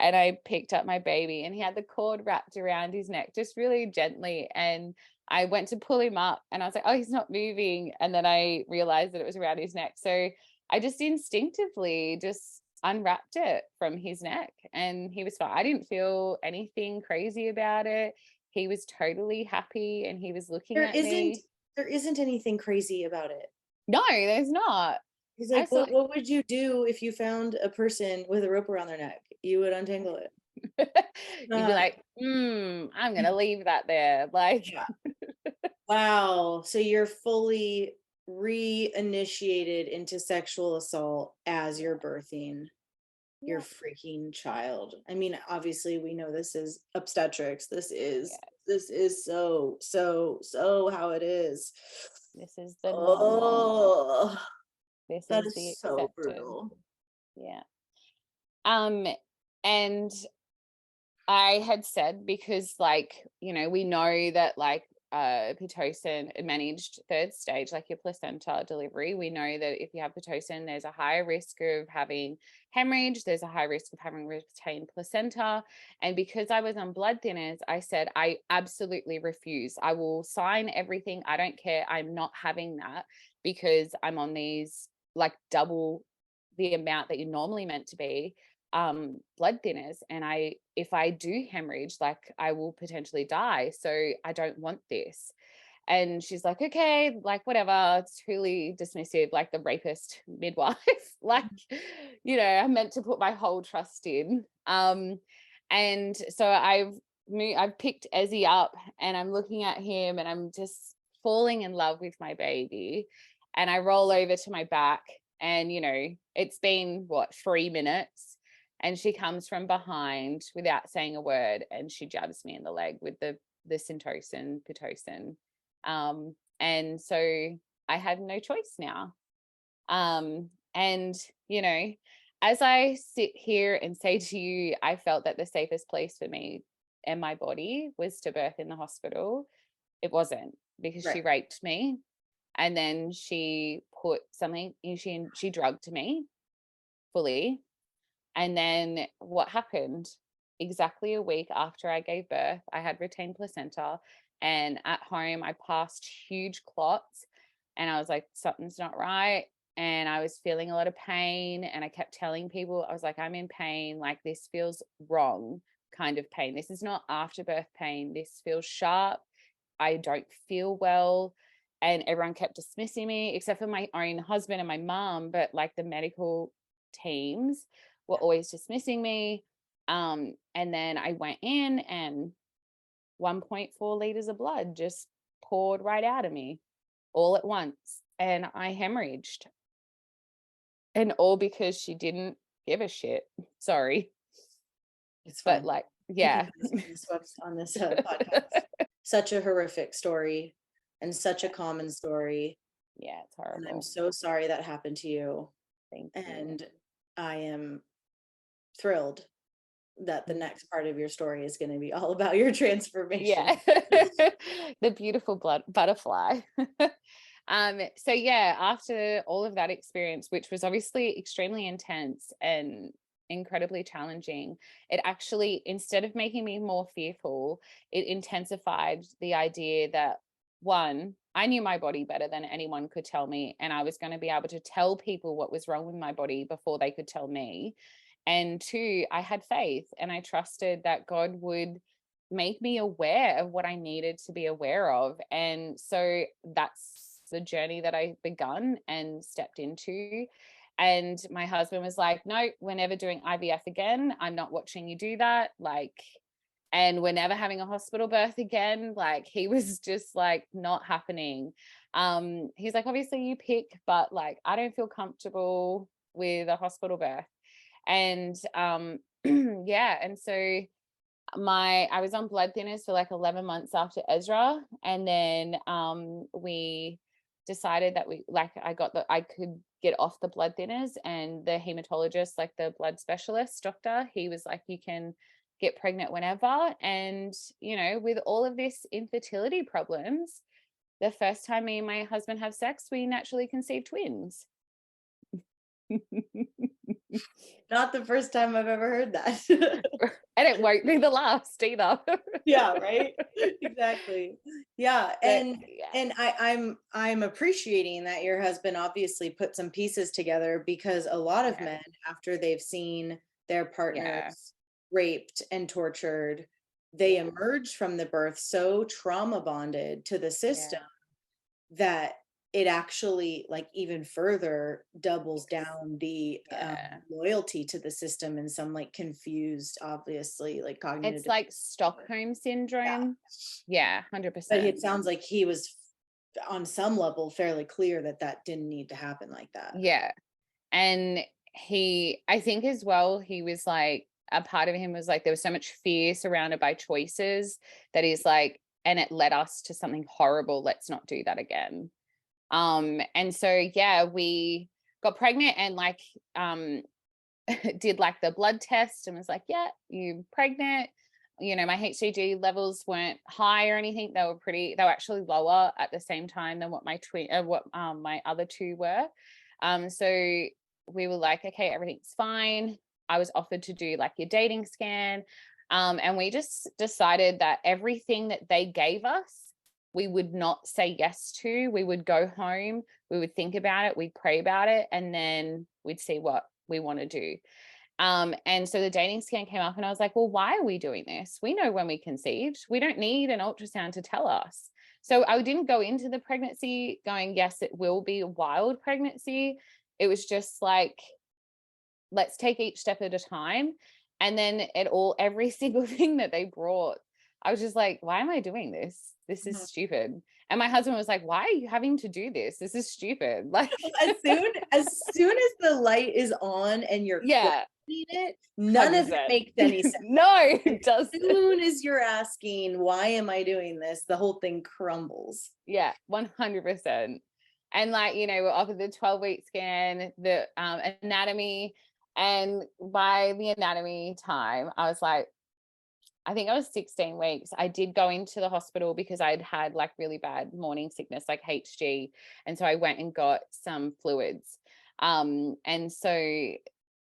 And I picked up my baby, and he had the cord wrapped around his neck just really gently. And I went to pull him up, and I was like, oh, he's not moving. And then I realized that it was around his neck. So I just instinctively just unwrapped it from his neck, and he was fine. I didn't feel anything crazy about it. He was totally happy, and he was looking at me. There isn't anything crazy about it. No, there's not. He's like, what would you do if you found a person with a rope around their neck? You would untangle it. You'd be like, I'm gonna leave that there. Like, yeah. Wow. So you're fully reinitiated into sexual assault as you're birthing your freaking child. I mean, obviously we know this is obstetrics. This is so how it is. This is the normal. This that is is so brutal. Yeah. And I had said, because, like, you know, we know that, like, Pitocin managed third stage, like your placenta delivery, we know that if you have Pitocin, there's a higher risk of having hemorrhage, there's a high risk of having retained placenta. And because I was on blood thinners, I said, I absolutely refuse. I will sign everything. I don't care. I'm not having that, because I'm on these, like, double the amount that you're normally meant to be, blood thinners, and if I do hemorrhage, like, I will potentially die, so I don't want this. And she's like, okay, like, whatever. It's really dismissive, like the rapist midwife. Like, you know, I'm meant to put my whole trust in. And so I've picked Ezzy up, and I'm looking at him, and I'm just falling in love with my baby. And I roll over to my back, and, you know, it's been 3 minutes, and she comes from behind without saying a word, and she jabs me in the leg with the Syntocin, Pitocin. And so I had no choice now. And, you know, as I sit here and say to you, I felt that the safest place for me and my body was to birth in the hospital. It wasn't, because she raped me, and then she put something, she drugged me fully. And then what happened? Exactly a week after I gave birth, I had retained placenta, and at home I passed huge clots, and I was like, something's not right. And I was feeling a lot of pain, and I kept telling people, I was like, I'm in pain, like, this feels wrong kind of pain. This is not afterbirth pain. This feels sharp. I don't feel well. And everyone kept dismissing me, except for my own husband and my mom, but, like, the medical teams were always dismissing me. And then I went in, and 1.4 liters of blood just poured right out of me all at once, and I hemorrhaged. And all because she didn't give a shit. Sorry. It's fine. But, like, yeah. On this podcast. Such a horrific story, and such a common story. Yeah, it's horrible. And I'm so sorry that happened to you. Thank you. And I am thrilled that the next part of your story is going to be all about your transformation. Yeah. The beautiful butterfly. So yeah, after all of that experience, which was obviously extremely intense and incredibly challenging, it actually, instead of making me more fearful, it intensified the idea that, one, I knew my body better than anyone could tell me, and I was going to be able to tell people what was wrong with my body before they could tell me. And two, I had faith, and I trusted that God would make me aware of what I needed to be aware of. And so that's the journey that I begun and stepped into. And my husband was like, no, we're never doing IVF again. I'm not watching you do that. Like, and we're never having a hospital birth again. Like, he was just like, not happening. He's like, obviously you pick, but, like, I don't feel comfortable with a hospital birth. And yeah. And so I was on blood thinners for like 11 months after Ezra. And then we decided that I could get off the blood thinners, and the hematologist, like the blood specialist doctor, he was like, you can get pregnant whenever. And, you know, with all of this infertility problems, the first time me and my husband have sex, we naturally conceive twins. Not the first time I've ever heard that. And it won't be the last either. Yeah, right. Exactly. Yeah. But, and I'm appreciating that your husband obviously put some pieces together, because a lot of men, after they've seen their partners raped and tortured, they emerge from the birth so trauma bonded to the system that it actually like even further doubles down the loyalty to the system, and some like confused, obviously, like cognitive. It's like Stockholm syndrome. Yeah, 100%. But it sounds like he was on some level fairly clear that that didn't need to happen like that. Yeah. And I think as well, he was like, a part of him was like, there was so much fear surrounded by choices that he's like, and it led us to something horrible. Let's not do that again. And so, yeah, we got pregnant and like, did like the blood test and was like, yeah, you're pregnant. You know, my HCG levels weren't high or anything. They were actually lower at the same time than what my my other two were. So we were like, okay, everything's fine. I was offered to do like your dating scan. And we just decided that everything that they gave us, we would not say yes to. We would go home, we would think about it, we'd pray about it, and then we'd see what we want to do. And so the dating scan came up and I was like, well, why are we doing this? We know when we conceived. We don't need an ultrasound to tell us. So I didn't go into the pregnancy going, yes, it will be a wild pregnancy. It was just like, let's take each step at a time. And then every single thing that they brought, I was just like, why am I doing this? This is stupid. And my husband was like, why are you having to do this? This is stupid. Like as soon as the light is on and you're it, none 100%. Of it makes any sense. No, it doesn't. As soon as you're asking, why am I doing this? The whole thing crumbles. Yeah, 100%. And like, you know, we're offered the 12-week scan, the anatomy. And by the anatomy time, I was like, I think I was 16 weeks. I did go into the hospital because I'd had like really bad morning sickness, like HG. And so I went and got some fluids. And so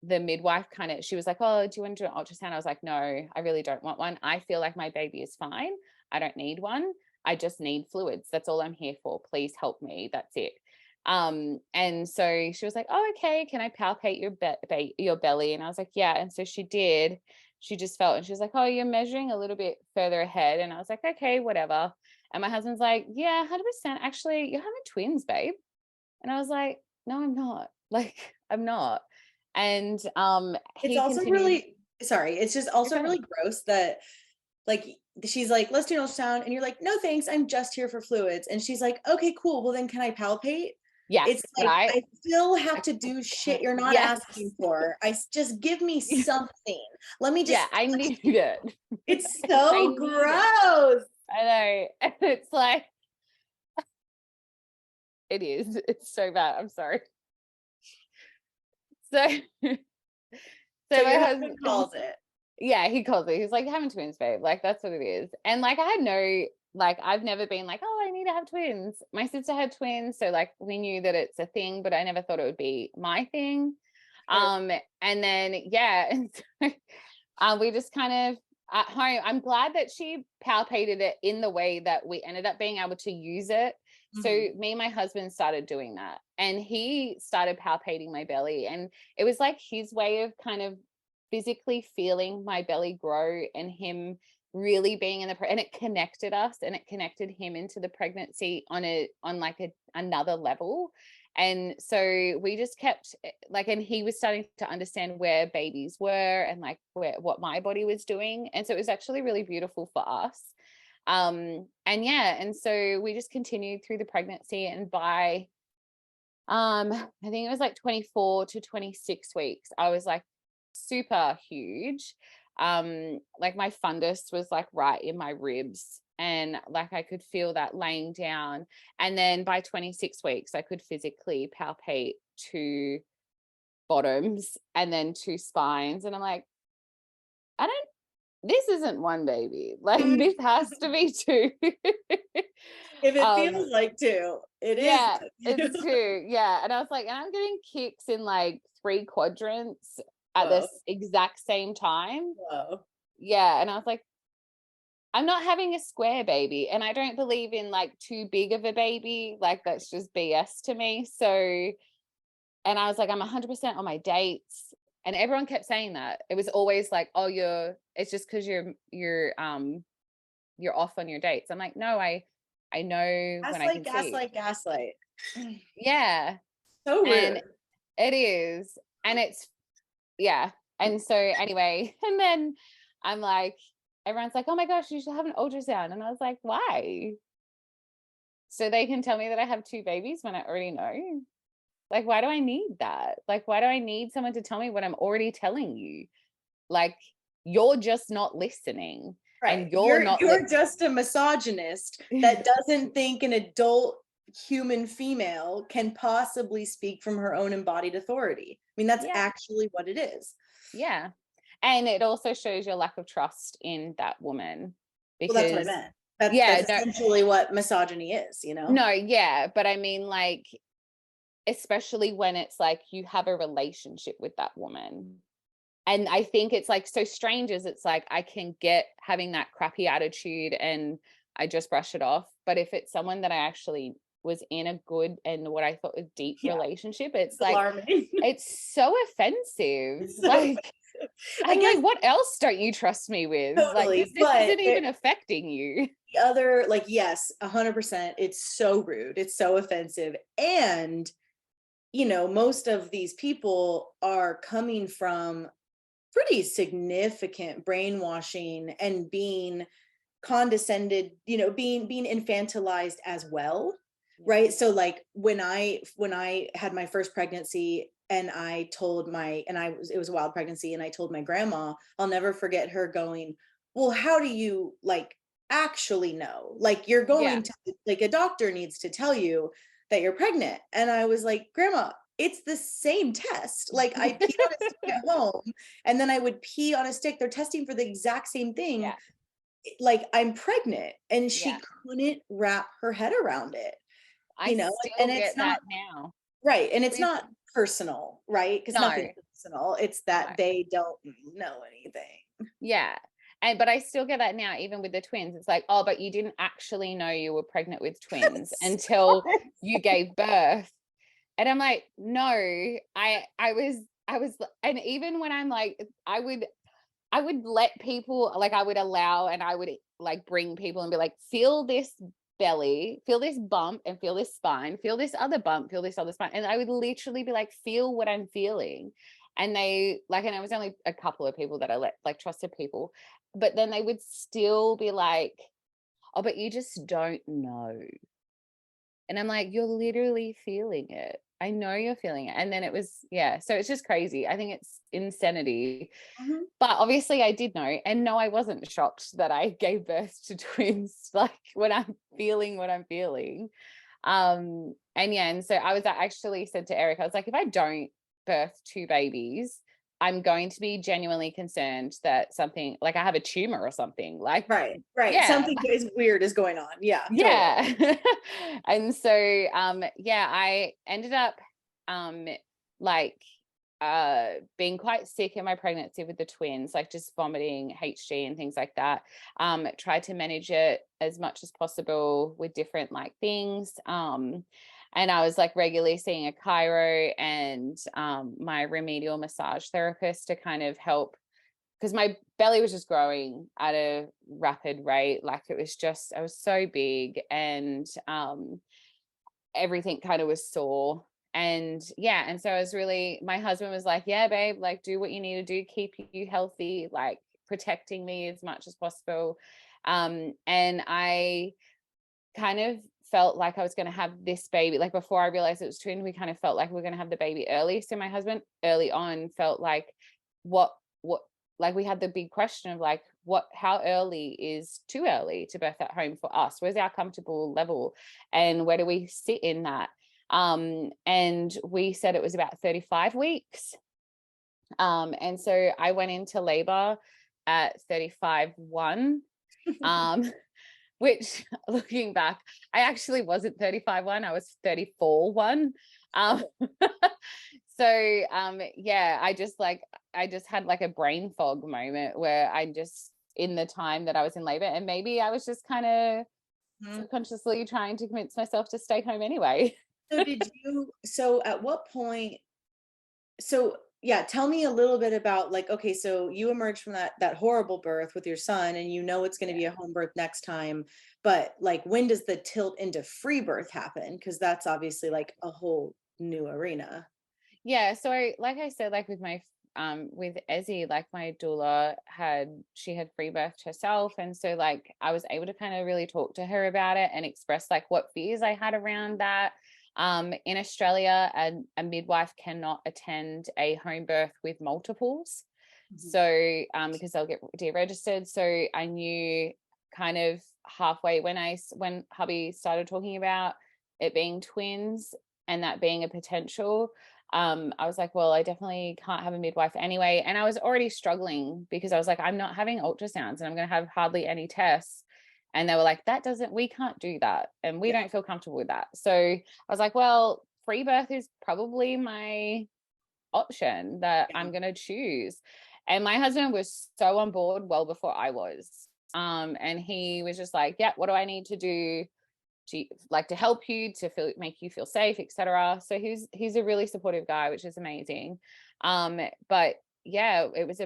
the midwife she was like, oh, do you want to do an ultrasound? I was like, no, I really don't want one. I feel like my baby is fine. I don't need one. I just need fluids. That's all I'm here for. Please help me. That's it. And so she was like, oh, okay, can I palpate your belly? And I was like, yeah. And so she did. She just felt, and she was like, oh, you're measuring a little bit further ahead. And I was like, okay, whatever. And my husband's like, yeah, 100%. Actually, you're having twins, babe. And I was like, no, I'm not. Like, I'm not. And it's also really, sorry, it's just also really gross that like, she's like, let's do an ultrasound. And you're like, no, thanks. I'm just here for fluids. And she's like, okay, cool. Well, then can I palpate? Yeah, it's like, I still have to do shit you're not asking for. Just give me something. Let me just. Yeah, I need it. It's so gross. I know. And it's like, it is. It's so bad. I'm sorry. So my husband calls it. Yeah, he calls it. He's like, having twins, babe. Like, that's what it is. And like, I've never been like, oh, I need to have twins. My sister had twins. So like, we knew that it's a thing, but I never thought it would be my thing. And then, yeah. And so, we just kind of at home, I'm glad that she palpated it in the way that we ended up being able to use it. Mm-hmm. So me and my husband started doing that, and he started palpating my belly. And it was like his way of kind of physically feeling my belly grow, and him really being in and it connected us, and it connected him into the pregnancy on another level. And so we just kept like, and he was starting to understand where babies were and like what my body was doing. And so it was actually really beautiful for us. And so we just continued through the pregnancy, and by I think it was like 24 to 26 weeks, I was like super huge. Like my fundus was like right in my ribs, and like I could feel that laying down. And then by 26 weeks, I could physically palpate 2 bottoms and then 2 spines. And I'm like, this isn't one baby. Like this has to be 2. If it feels like 2, it yeah, is. it's 2. Yeah. And I was like, and I'm getting kicks in like 3 quadrants at this exact same time. Whoa. Yeah. And I was like, I'm not having a square baby, and I don't believe in like too big of a baby. Like that's just BS to me. So, and I was like, I'm 100% on my dates. And everyone kept saying that. It was always like, oh, it's just because you're off on your dates. I'm like, no, I know when I can see. Gaslight. Yeah. So rude. And it is. And it's, yeah. And so anyway, and then I'm like, everyone's like, oh my gosh, you should have an ultrasound. And I was like, why? So they can tell me that I have 2 babies when I already know. Like, why do I need that? Like, why do I need someone to tell me what I'm already telling you? Like, you're just not listening. Right. And you're just a misogynist that doesn't think an adult human female can possibly speak from her own embodied authority. I mean, that's actually what it is. Yeah. And it also shows your lack of trust in that woman. Because, well, that's what I meant. That's essentially what misogyny is, you know? No, yeah. But I mean, like, especially when it's like you have a relationship with that woman. And I think it's like, so strangers, it's like I can get having that crappy attitude and I just brush it off. But if it's someone that I actually was in a good and what I thought was deep relationship, it's like alarming. It's so offensive. It's so like offensive. I'm like, what else don't you trust me with? Totally, like this isn't even affecting you. The other, like, yes, 100%. It's so rude. It's so offensive. And you know, most of these people are coming from pretty significant brainwashing and being condescended, you know, being infantilized as well. Right. So like when I had my first pregnancy and it was a wild pregnancy, and I told my grandma, I'll never forget her going, well, how do you like actually know? Like you're going to, like, a doctor needs to tell you that you're pregnant. And I was like, Grandma, it's the same test. Like I peed on a stick at home, and then I would pee on a stick. They're testing for the exact same thing. Yeah. Like I'm pregnant, and she couldn't wrap her head around it. You know, and it's not now. Right. And it's not personal, right? Because nothing's personal. It's that they don't know anything. Yeah. But I still get that now, even with the twins. It's like, oh, but you didn't actually know you were pregnant with twins until you gave birth. And I'm like, no, I was, and even when I'm like, I would let people, like I would allow, and I would like bring people and be like, feel this belly, feel this bump, and feel this spine, feel this other bump, feel this other spine. And I would literally be like, feel what I'm feeling. And they like, and it was only a couple of people that I let, like trusted people, but then they would still be like, oh, but you just don't know. And I'm like, you're literally feeling it. I know you're feeling it. And then it was, so it's just crazy. I think it's insanity. Mm-hmm. But obviously I did know. And no, I wasn't shocked that I gave birth to twins, like when I'm feeling what I'm feeling. And so I actually said to Eric, I was like, if I don't birth 2 babies, I'm going to be genuinely concerned that something, like I have a tumor or something, like right. Something is weird is going on. Totally. And so I ended up being quite sick in my pregnancy with the twins, like just vomiting, HG and things like that. Tried to manage it as much as possible with different like things. And I was like regularly seeing a chiro and my remedial massage therapist to kind of help, because my belly was just growing at a rapid rate. Like it was just, I was so big, and everything kind of was sore. And and so I was really, my husband was like, yeah, babe, like do what you need to do, keep you healthy, like protecting me as much as possible. And I kind of felt like I was going to have this baby, like before I realized it was twin, we kind of felt like we were going to have the baby early. So my husband early on felt like what like we had the big question of like how early is too early to birth at home for us? Where's our comfortable level, and where do we sit in that? And we said it was about 35 weeks. And so I went into labor at 35-1, which looking back, I actually wasn't 35-1, I was 34-1. So yeah, I just had like a brain fog moment where I just, in the time that I was in labor, and maybe I was just kind of subconsciously trying to convince myself to stay home anyway. So at what point, so yeah, tell me a little bit about like, okay, so you emerged from that horrible birth with your son, and you know it's going to be a home birth next time, but like when does the tilt into free birth happen? Because that's obviously like a whole new arena. Yeah, so like I said, like with my with Ezzy, like my doula she had free birthed herself, and so like I was able to kind of really talk to her about it and express like what fears I had around that. In Australia, a midwife cannot attend a home birth with multiples, so because they'll get deregistered. So I knew kind of halfway when hubby started talking about it being twins and that being a potential, I was like, well, I definitely can't have a midwife anyway. And I was already struggling because I was like, I'm not having ultrasounds and I'm going to have hardly any tests. And they were like, we can't do that. And we don't feel comfortable with that. So I was like, well, free birth is probably my option that I'm going to choose. And my husband was so on board well before I was. And he was just like, yeah, what do I need to do to help you, to make you feel safe, etc. So he's a really supportive guy, which is amazing. But yeah, it was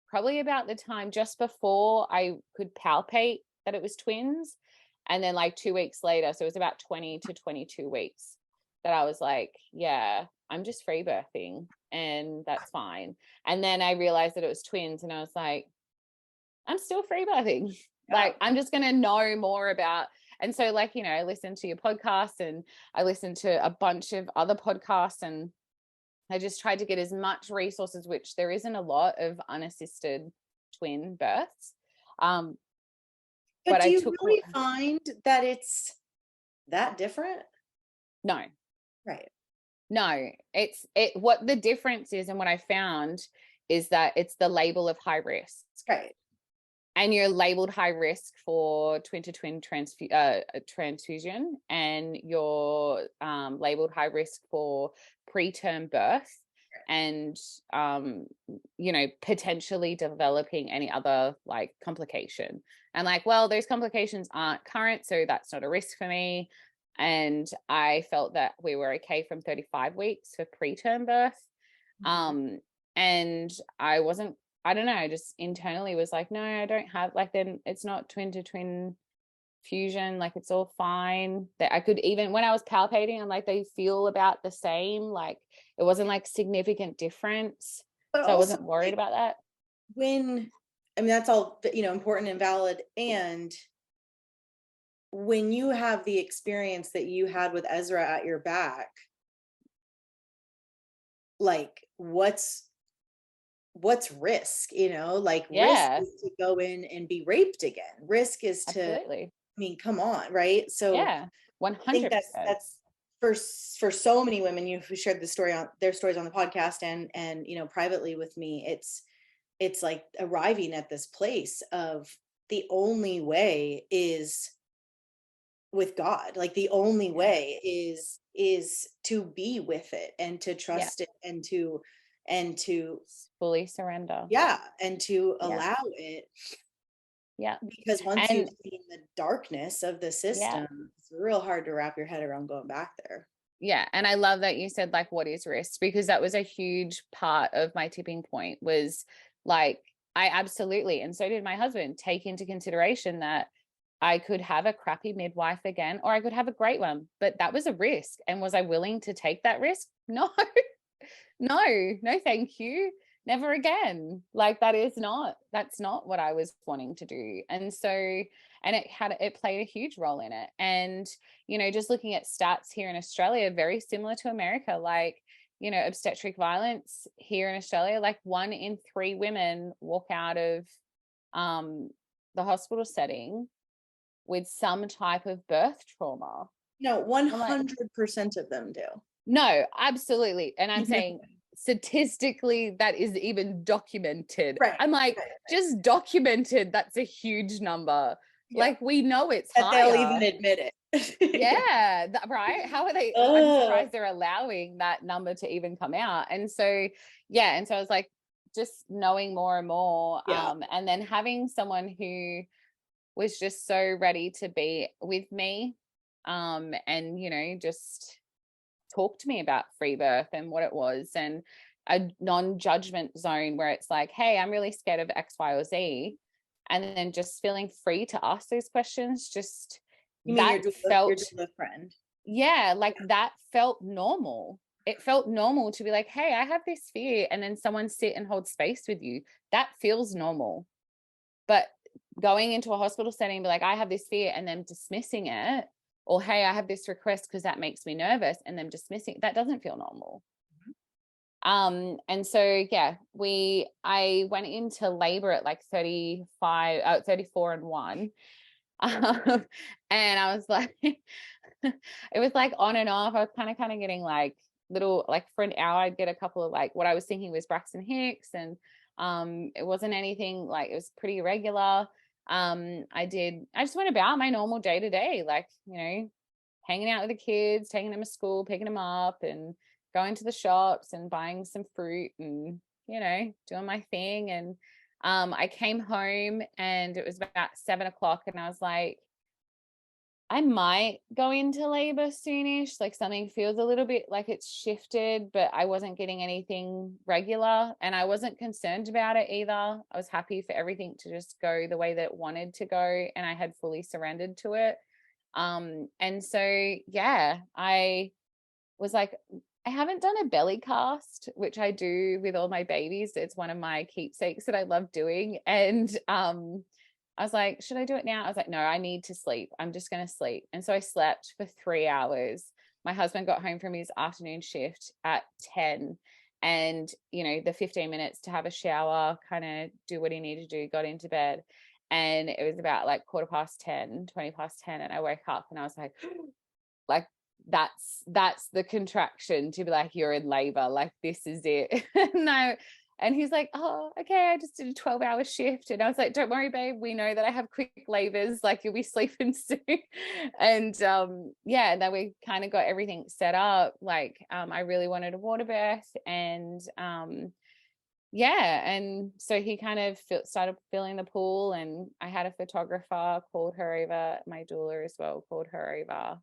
probably about the time just before I could palpate that it was twins, and then like 2 weeks later, so it was about 20 to 22 weeks, that I was like, yeah, I'm just free birthing and that's fine. And then I realized that it was twins, and I was like, I'm still free birthing. Like I'm just going to know more about. And so like, I listened to your podcast, and I listened to a bunch of other podcasts, and I just tried to get as much resources, which there isn't a lot of unassisted twin births. But do you really find that it's that different? No. Right. No, what the difference is, and what I found is that it's the label of high risk. Right. And you're labeled high risk for twin-to-twin transfusion, and you're labeled high risk for preterm birth, and potentially developing any other like complication. And like, well, those complications aren't current, so that's not a risk for me. And I felt that we were okay from 35 weeks for preterm birth. And I don't know, I just internally was like, no, I don't have, like, then it's not twin-to-twin fusion, like it's all fine. That I could, even when I was palpating, I'm like, they feel about the same, like it wasn't like significant difference. But so I wasn't worried about that. That's all, important and valid. And when you have the experience that you had with Ezra at your back, like what's risk, like risk is to go in and be raped again. Risk is to, come on. Right. So yeah, 100%. I think that's for so many women who shared their stories on the podcast and privately with me, it's like arriving at this place of the only way is with God. Like the only way is to be with it and to trust it and to fully surrender. Yeah. And to allow it. Yeah. Because once you've seen the darkness of the system, it's real hard to wrap your head around going back there. Yeah. And I love that you said like, what is risk? Because that was a huge part of my tipping point, was like, I absolutely, and so did my husband, take into consideration that I could have a crappy midwife again, or I could have a great one, but that was a risk. And was I willing to take that risk? No, no, thank you. Never again. Like that's not what I was wanting to do. And so, and it played a huge role in it. And, just looking at stats here in Australia, very similar to America, like, you know, obstetric violence here in Australia, like 1 in 3 women walk out of the hospital setting with some type of birth trauma. No, 100% of them do. No, absolutely. And I'm saying statistically that is even documented. Right. I'm like, just documented, that's a huge number. Yeah. Like, we know it's that higher. They'll even admit it. Yeah, right. How are they? I'm surprised they're allowing that number to even come out. And so, yeah. And so I was like, just knowing more and more. And then having someone who was just so ready to be with me, and, you know, just talk to me about free birth and what it was, and a non-judgment zone where it's like, hey, I'm really scared of X, Y, or Z. And then just feeling free to ask those questions. Just you mean your doula friend? Yeah, like that felt normal. It felt normal to be like, hey, I have this fear, and then someone sit and hold space with you. That feels normal. But going into a hospital setting and be like, I have this fear, and then dismissing it, or hey, I have this request because that makes me nervous, and then dismissing it, that doesn't feel normal. And so yeah, I went into labor at like 34 and 1. And I was like, it was like on and off. I was kind of getting like little, like for an hour, I'd get a couple of like what I was thinking was Braxton Hicks, and it wasn't anything, like it was pretty irregular. I just went about my normal day to day, like, you know, hanging out with the kids, taking them to school, picking them up, and going to the shops and buying some fruit, and, you know, doing my thing. And I came home and it was about 7 o'clock, and I was like, I might go into labor soonish. Like something feels a little bit like it's shifted, but I wasn't getting anything regular, and I wasn't concerned about it either. I was happy for everything to just go the way that it wanted to go, and I had fully surrendered to it. And so, yeah, I was like, I haven't done a belly cast, which I do with all my babies. It's one of my keepsakes that I love doing. And I was like, should I do it now? I was like, no, I need to sleep. I'm just going to sleep. And so I slept for 3 hours. My husband got home from his afternoon shift at 10, and, you know, the 15 minutes to have a shower, kind of do what he needed to do, got into bed. And it was about like 20 past 10. And I woke up and I was like, that's the contraction to be like, you're in labor, like this is it. And he's like, oh, okay, I just did a 12-hour shift. And I was like, don't worry, babe, we know that I have quick labors, like you'll be sleeping soon. And yeah, then we kind of got everything set up. Like I really wanted a water birth, and yeah, and so he kind of started filling the pool, and I had a photographer, called her over, my doula as well, called her over.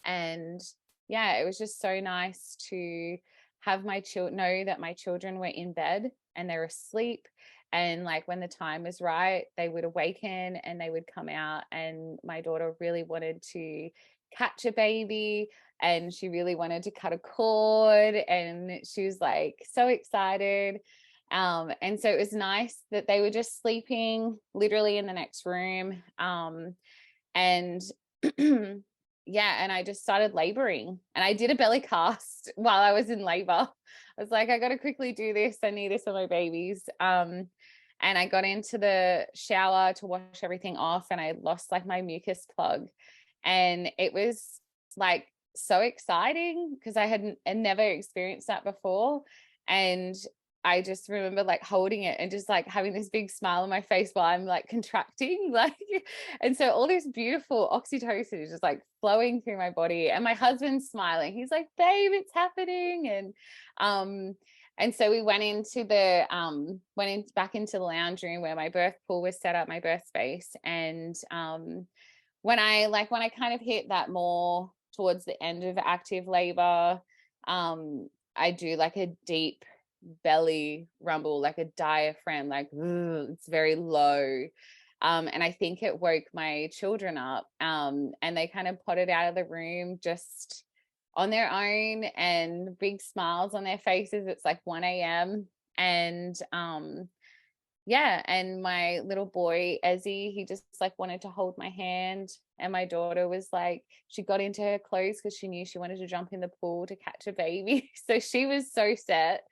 And yeah, it was just so nice to have my children know that my children were in bed and they're asleep, and like when the time was right, they would awaken and they would come out. And my daughter really wanted to catch a baby, and she really wanted to cut a cord, and she was like so excited. And so it was nice that they were just sleeping literally in the next room. And yeah, and I just started laboring, and I did a belly cast while I was in labor. I was like, I got to quickly do this. I need this for my babies. And I got into the shower to wash everything off, and I lost like my mucus plug. And it was like so exciting because I had never experienced that before. And I just remember like holding it and just like having this big smile on my face while I'm like contracting, like, and so all this beautiful oxytocin is just like flowing through my body, and my husband's smiling. He's like, babe, it's happening. And so we went back into the lounge room where my birth pool was set up, my birth space. And when I kind of hit that more towards the end of active labor, I do like a deep belly rumble, like a diaphragm, like it's very low. And I think it woke my children up, and they kind of potted out of the room just on their own, and big smiles on their faces. It's like 1 a.m. And yeah, and my little boy Ezzy, he just like wanted to hold my hand, and my daughter was like, she got into her clothes because she knew she wanted to jump in the pool to catch a baby. So she was so set.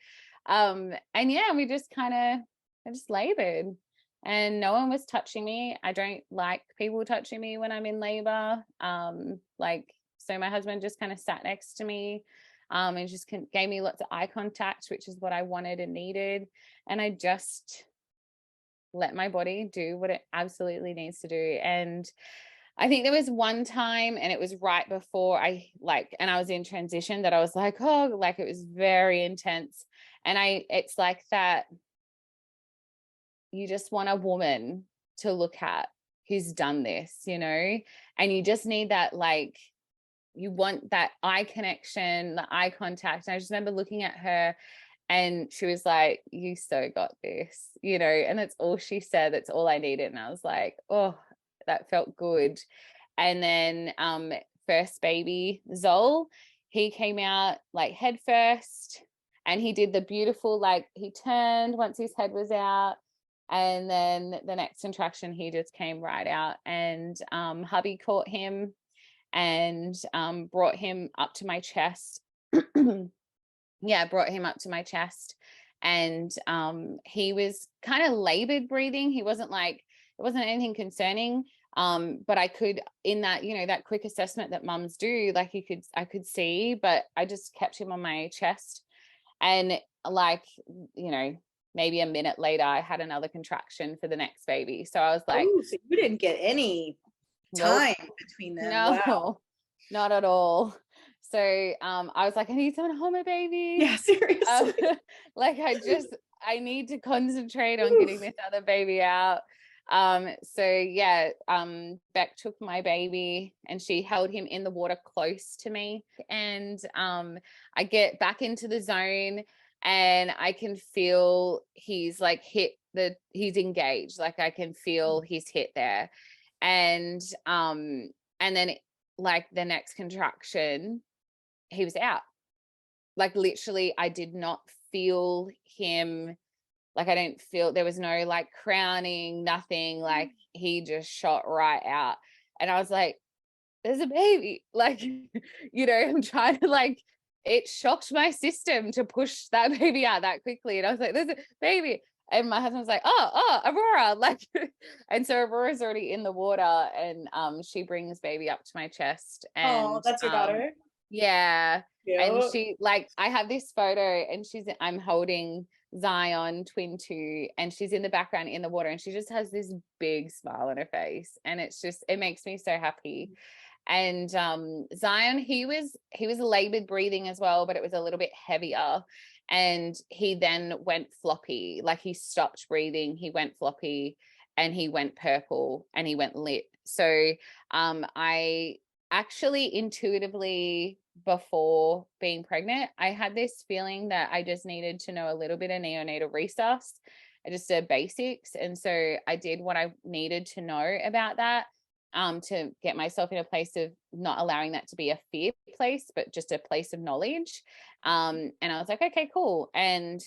And yeah, we just I just labored, and no one was touching me. I don't like people touching me when I'm in labor. So my husband just kind of sat next to me, and just gave me lots of eye contact, which is what I wanted and needed. And I just let my body do what it absolutely needs to do. And I think there was one time, and it was right before and I was in transition, that I was like, oh, like it was very intense. And it's like that, you just want a woman to look at who's done this, and you just need that, like, you want that eye connection, the eye contact. And I just remember looking at her, and she was like, you so got this, and that's all she said. That's all I needed. And I was like, oh, that felt good. And then first baby, Zol, he came out like head first, and he did the beautiful, like, he turned once his head was out. And then the next contraction, he just came right out, and hubby caught him and brought him up to my chest. Brought him up to my chest, and he was kind of labored breathing. It wasn't anything concerning, but I could, in that, that quick assessment that mums do, like I could see, but I just kept him on my chest. And maybe a minute later, I had another contraction for the next baby. So I was like, oh, so you didn't get any time between them. No, wow. Not at all. So I was like, I need someone to hold my baby. Yeah, seriously. I need to concentrate on getting this other baby out. Beck took my baby, and she held him in the water close to me. And I get back into the zone, and I can feel he's like he's engaged. Like I can feel his hit there. And then like the next contraction, he was out. Like literally, I did not feel him. Like I didn't feel, there was no like crowning, nothing. Like he just shot right out. And I was like, there's a baby. Like, I'm trying to it shocked my system to push that baby out that quickly. And I was like, there's a baby. And my husband was like, oh, Aurora. And so Aurora's already in the water, and she brings baby up to my chest. And oh, that's your daughter? Yeah. Cute. And she, I have this photo, and I'm holding Zion, twin 2, and she's in the background in the water, and she just has this big smile on her face, and it makes me so happy. And Zion, he was labored breathing as well, but it was a little bit heavier. And he then went floppy, like he stopped breathing, he went floppy, and he went purple, and he went lit. So I actually intuitively, before being pregnant, I had this feeling that I just needed to know a little bit of neonatal resus, just the basics. And so I did what I needed to know about that, to get myself in a place of not allowing that to be a fear place, but just a place of knowledge. And I was like, okay, cool. And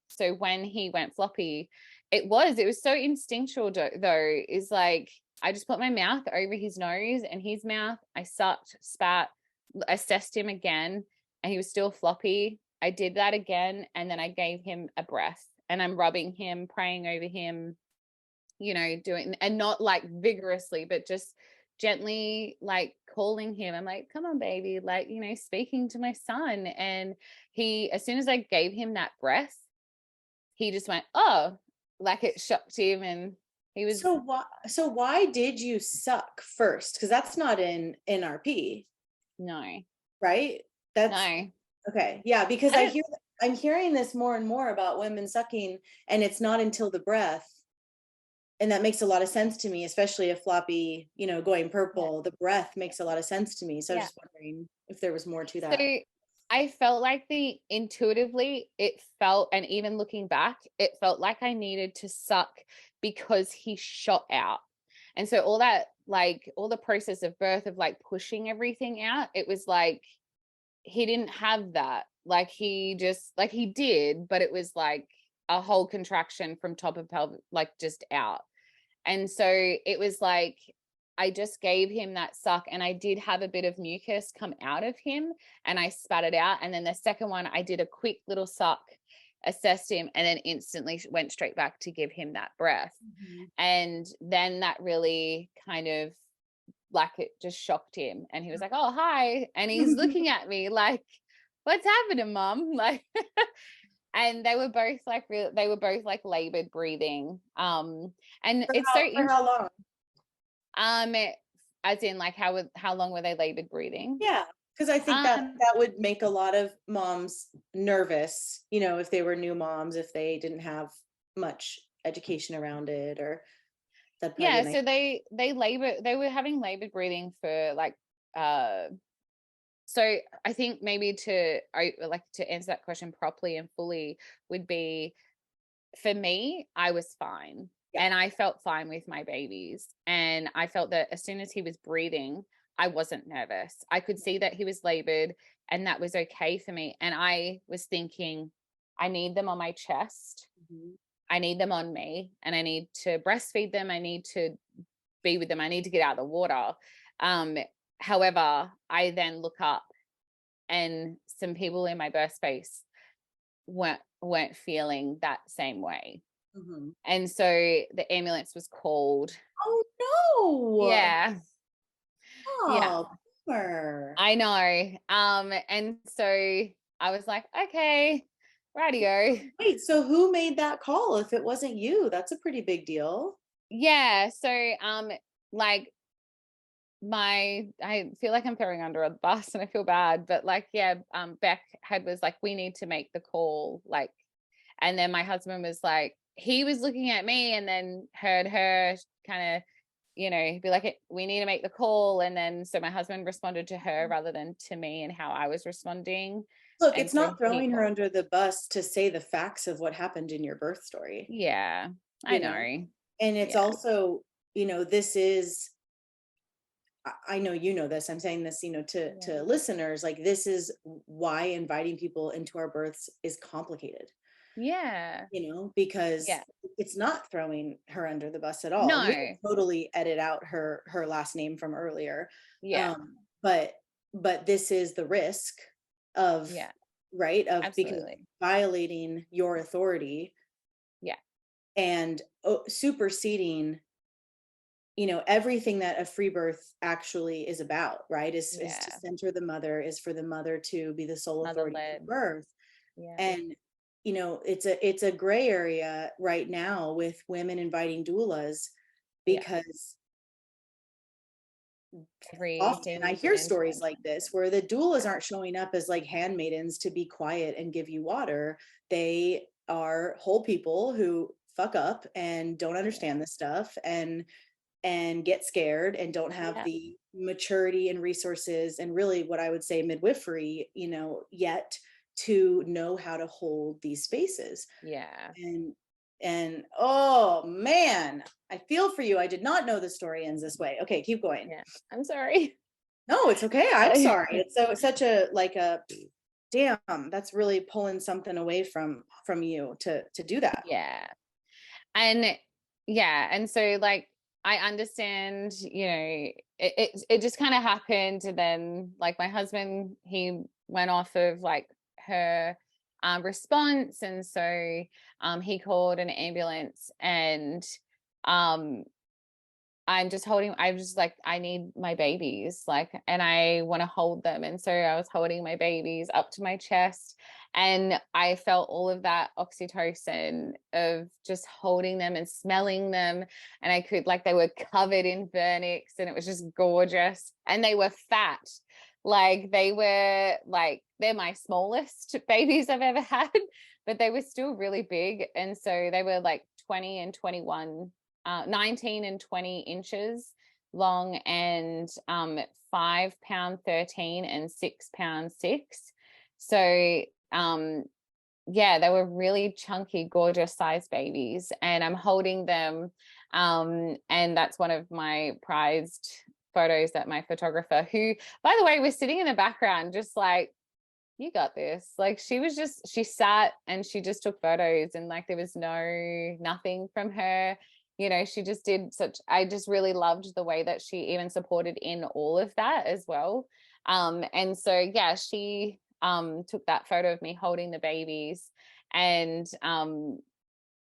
so when he went floppy, it was so instinctual though, is like, I just put my mouth over his nose and his mouth. I sucked, spat, assessed him again, and he was still floppy. I did that again, and then I gave him a breath, and I'm rubbing him, praying over him, doing, and not like vigorously, but just gently, like calling him. I'm like, come on, baby, like, speaking to my son. And he, as soon as I gave him that breath, he just went, oh, like it shocked him. And he was. So why did you suck first? Because that's not in NRP. No. Right? That's no. Okay. Yeah, because I'm hearing this more and more about women sucking, and it's not until the breath. And that makes a lot of sense to me, especially if floppy, going purple. Yeah. The breath makes a lot of sense to me. So I'm just wondering if there was more to that. So I felt like intuitively it felt, and even looking back, it felt like I needed to suck because he shot out. And so all that, like all the process of birth of like pushing everything out, it was like, he didn't have that. Like he just, like he did, but it was like, a whole contraction from top of pelvic, like just out. And so it was like, I just gave him that suck, and I did have a bit of mucus come out of him, and I spat it out. And then the second one, I did a quick little suck, assessed him, and then instantly went straight back to give him that breath. And then that really kind of, like, it just shocked him, and he was like, oh, hi. And he's looking at me like, what's happening, mom? Like, and they were both like labored breathing. And For how long? As in, like, how long were they labored breathing? Yeah, because I think that would make a lot of moms nervous, you know, if they were new moms, if they didn't have much education around it, or that. Yeah, so they were having labored breathing for like so I think maybe to answer that question properly and fully would be, for me, I was fine. Yeah. And I felt fine with my babies. And I felt that as soon as he was breathing, I wasn't nervous. I could see that he was labored, and that was okay for me. And I was thinking, I need them on my chest. I need them on me, and I need to breastfeed them. I need to be with them. I need to get out of the water. However, I then look up, and some people in my birth space weren't feeling that same way. And so the ambulance was called. Oh no. Yeah. Oh, yeah. Bummer. I know. And so I was like, okay, radio. Wait, so who made that call if it wasn't you? That's a pretty big deal. Yeah. So like, I feel like I'm throwing under a bus, and I feel bad, but like, yeah, Beck was like, we need to make the call, like, and then my husband was like, he was looking at me and then heard her kind of, you know, be like, we need to make the call. And then so my husband responded to her rather than to me and how I was responding. Look, it's not throwing her under the bus to say the facts of what happened in your birth story. Yeah, I know. And it's also, you know, this is, I know you know this, I'm saying this, you know, to listeners, like, this is why inviting people into our births is complicated. Yeah. You know, because it's not throwing her under the bus at all. No. We can totally edit out her last name from earlier. Yeah. But this is the risk of, right, of Absolutely. because violating your authority. Yeah. And superseding, you know, everything that a free birth actually is about, right? Is to center the mother, is for the mother to be the sole authority of birth. Yeah. And, you know, it's a gray area right now with women inviting doulas, because often I hear stories like this where the doulas aren't showing up as like handmaidens to be quiet and give you water. They are whole people who fuck up and don't understand this stuff and get scared and don't have the maturity and resources and really what I would say midwifery, you know, yet to know how to hold these spaces. Yeah. And oh man, I feel for you. I did not know the story ends this way. Okay, keep going. Yeah. I'm sorry. No, it's okay. I'm sorry. It's such a, like a, damn, that's really pulling something away from you to do that. Yeah. And so like, I understand, you know, it just kind of happened. And then like my husband, he went off of like her response. And so he called an ambulance, and I'm just like, I need my babies, like, and I want to hold them. And so I was holding my babies up to my chest, and I felt all of that oxytocin of just holding them and smelling them. And I could, like, they were covered in vernix, and it was just gorgeous. And they were fat. Like, they were like, they're my smallest babies I've ever had, but they were still really big. And so they were like 20 and 21, 19 and 20 inches long, and 5 pound 13 and 6 pound 6. So yeah, they were really chunky, gorgeous sized babies, and I'm holding them. And that's one of my prized photos that my photographer, who, by the way, was sitting in the background, just like you got this. Like she sat and she just took photos, and like there was nothing from her, she just did I just really loved the way that she even supported in all of that as well. And so yeah, she took that photo of me holding the babies, and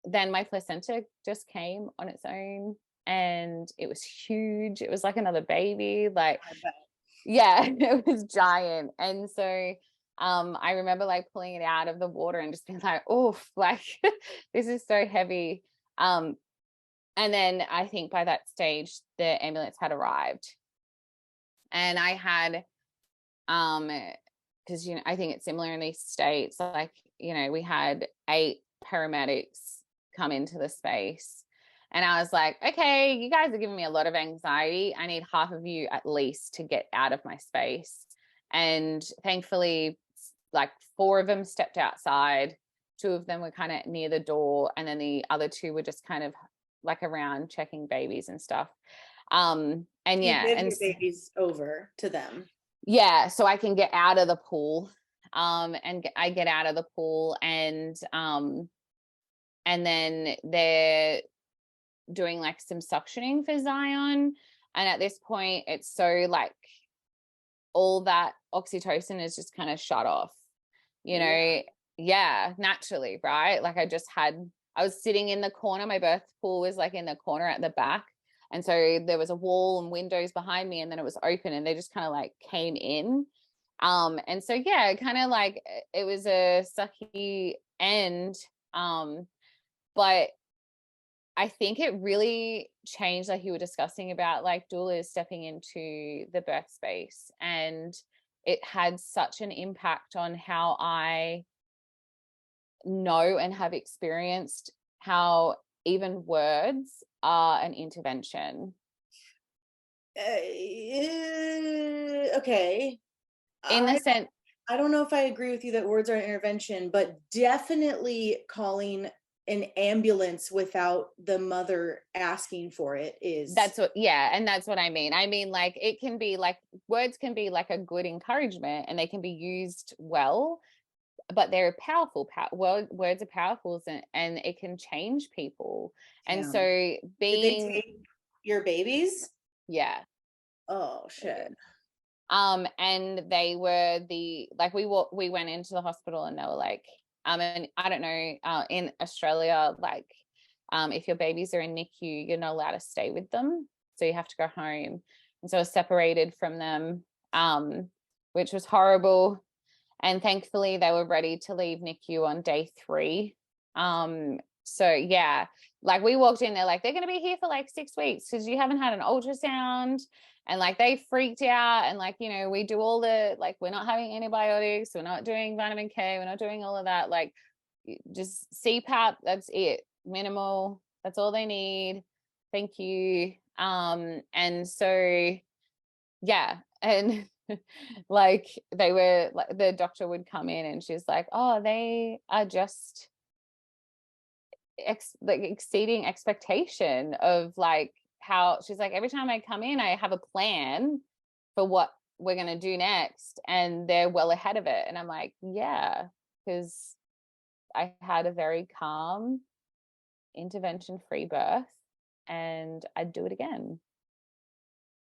then my placenta just came on its own, and it was huge. It was like another baby, like yeah, it was giant. And so I remember like pulling it out of the water and just being like, oof, like this is so heavy. And then I think by that stage the ambulance had arrived, and I had because I think it's similar in these states, like we had 8 paramedics come into the space, and I was like, okay, you guys are giving me a lot of anxiety. I need half of you at least to get out of my space. And thankfully, like 4 of them stepped outside. 2 of them were kind of near the door, and then the other 2 were just kind of like around checking babies and stuff. And yeah, you give your babies over to them. Yeah, so I can get out of the pool. I get out of the pool, and then they're doing like some suctioning for Zion, and at this point it's so like all that oxytocin is just kind of shut off, yeah, naturally, right? Like I was sitting in the corner. My birth pool was like in the corner at the back, and so there was a wall and windows behind me, and then it was open, and they just kind of like came in. And so yeah, kind of like it was a sucky end, but I think it really changed, like you were discussing about like doulas stepping into the birth space, and it had such an impact on how I know and have experienced how even words are an intervention. Okay. In the sense, I don't know if I agree with you that words are an intervention, but definitely calling an ambulance without the mother asking for it is. That's what I mean. I mean, like it can be like words can be like a good encouragement, and they can be used well, but they're powerful. Words are powerful, and it can change people. And so Did they take your babies? Yeah. Oh shit. And they were we went into the hospital, and they were like, and I don't know, in Australia, like, if your babies are in NICU, you're not allowed to stay with them. So you have to go home. And so I was separated from them, which was horrible. And thankfully they were ready to leave NICU on day 3. So yeah, like we walked in, they're like, they're going to be here for like 6 weeks because you haven't had an ultrasound. And like they freaked out, and like, we do all the, like, we're not having antibiotics, we're not doing vitamin K, we're not doing all of that, like just CPAP, that's it, minimal, that's all they need, thank you. And so yeah, and like they were like, the doctor would come in and she's like, oh, they are just exceeding expectation of like how, she's like, every time I come in I have a plan for what we're going to do next, and they're well ahead of it. And I'm like, yeah, because I had a very calm intervention free birth, and I'd do it again.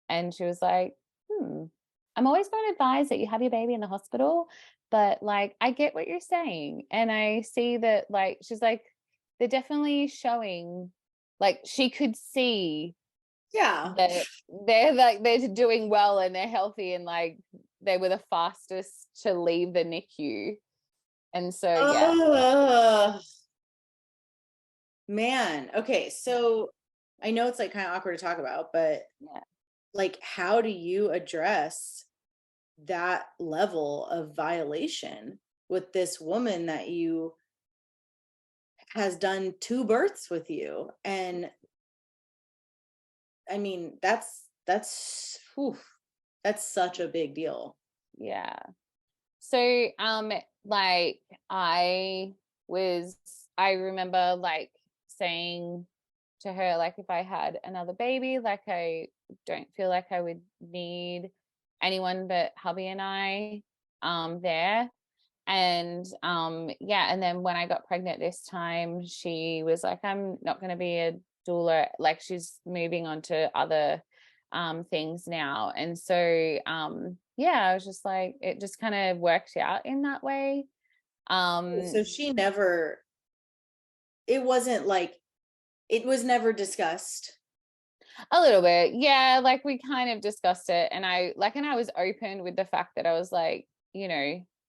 And she was like, I'm always going to advise that you have your baby in the hospital, but like I get what you're saying, and I see that, like, she's like, they're definitely showing, like she could see that they're doing well and they're healthy, and like they were the fastest to leave the NICU. And so man, okay, so I know it's like kind of awkward to talk about, but like how do you address that level of violation with this woman that you has done 2 births with you? And I mean, that's such a big deal. Yeah. So like I remember like saying to her, like, if I had another baby, like I don't feel like I would need anyone but hubby and I there. And and then when I got pregnant this time, she was like, I'm not going to be a doula. Like, she's moving on to other things now. And so I was just like, it just kind of worked out in that way. So she never, it wasn't like, it was never discussed. A little bit. Yeah. Like, we kind of discussed it, and I was open with the fact that I was like,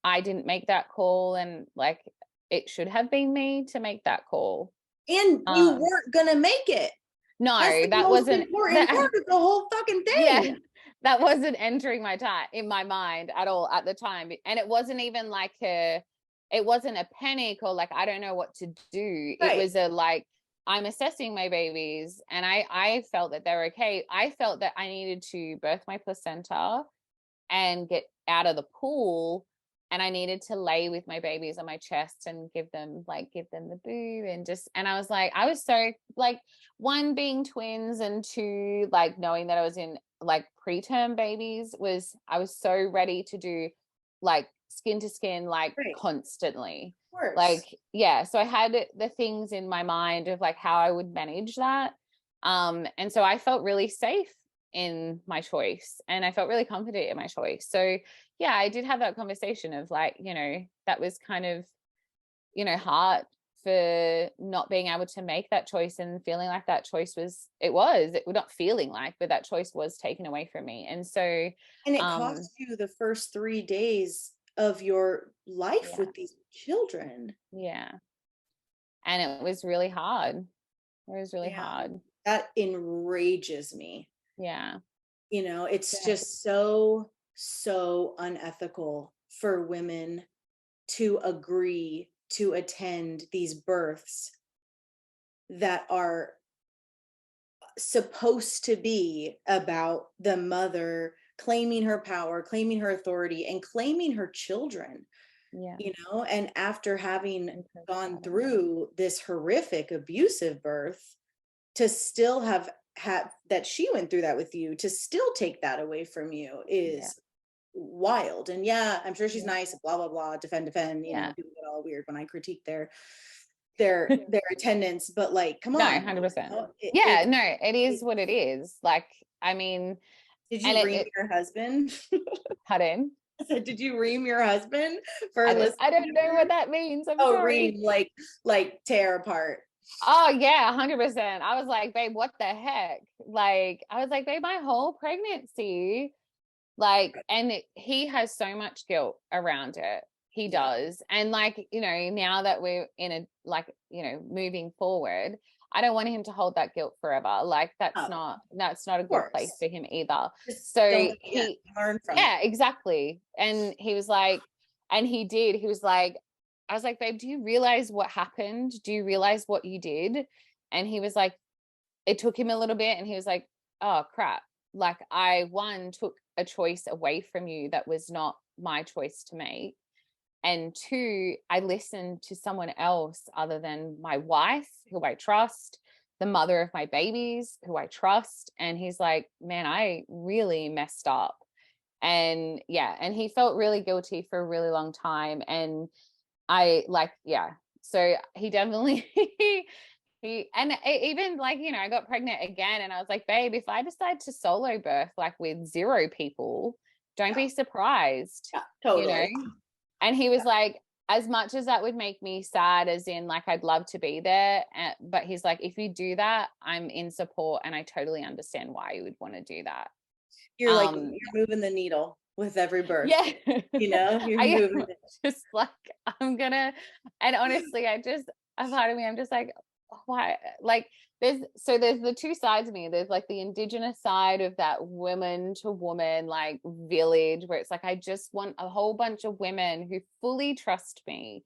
I didn't make that call, and like, it should have been me to make that call. And you weren't gonna make it. No, that's that wasn't important part of the whole fucking thing. Yeah, that wasn't entering in my mind at all at the time. And it wasn't even like it wasn't a panic or like, I don't know what to do. Right. It was a like, I'm assessing my babies, and I felt that they're okay. I felt that I needed to birth my placenta and get out of the pool, and I needed to lay with my babies on my chest and give them the boob, and I was like, I was so like, one, being twins, and two, like knowing that I was in like preterm babies, I was so ready to do like skin to skin, like right. Constantly. Like, yeah. So I had the things in my mind of like how I would manage that. And so I felt really safe in my choice, and I felt really confident in my choice. So yeah, I did have that conversation of like, that was kind of, hard for not being able to make that choice, and feeling like that choice was not feeling like, but that choice was taken away from me. And so, and it cost you the first 3 days of your life with these children. Yeah. And it was really hard. It was really hard. That enrages me. Yeah. It's just so unethical for women to agree to attend these births that are supposed to be about the mother claiming her power, claiming her authority, and claiming her children. Yeah. And after having gone through this horrific abusive birth, to still have that she went through that with you, to still take that away from you is wild. And I'm sure she's nice, blah blah blah, defend, you know, people get all weird when I critique their attendance, but like, come on. 100%. It is what it is. Like, I mean, did you ream your husband? Pardon? I said, did you ream your husband for I don't know what that means. I'm sorry. Ream, like tear apart. Oh yeah, 100%. I was like, babe, what the heck? Like, I was like, babe, my whole pregnancy, like, and he has so much guilt around it. He does. And like, now that we're in a, like, moving forward, I don't want him to hold that guilt forever. Like, that's not a good place for him either. So he learn from it. Exactly. And he was like, and he did, he was like, I was like, babe, do you realize what happened? Do you realize what you did? And he was like, it took him a little bit. And he was like, oh crap. Like, I took a choice away from you that was not my choice to make. And two, I listened to someone else other than my wife, who I trust, the mother of my babies, who I trust. And he's like, man, I really messed up. And and he felt really guilty for a really long time. And so he definitely, even like, I got pregnant again, and I was like, babe, if I decide to solo birth, like with 0 people, don't be surprised. Yeah, totally. And he was like, as much as that would make me sad, as in like, I'd love to be there, but he's like, if you do that, I'm in support, and I totally understand why you would want to do that. You're like, you're moving the needle with every birth. Yeah. You're moving it. Just like, and honestly, a part of me, I'm just like, why? Like, there's the two sides of me. There's like the indigenous side of that woman to woman, like, village, where it's like, I just want a whole bunch of women who fully trust me,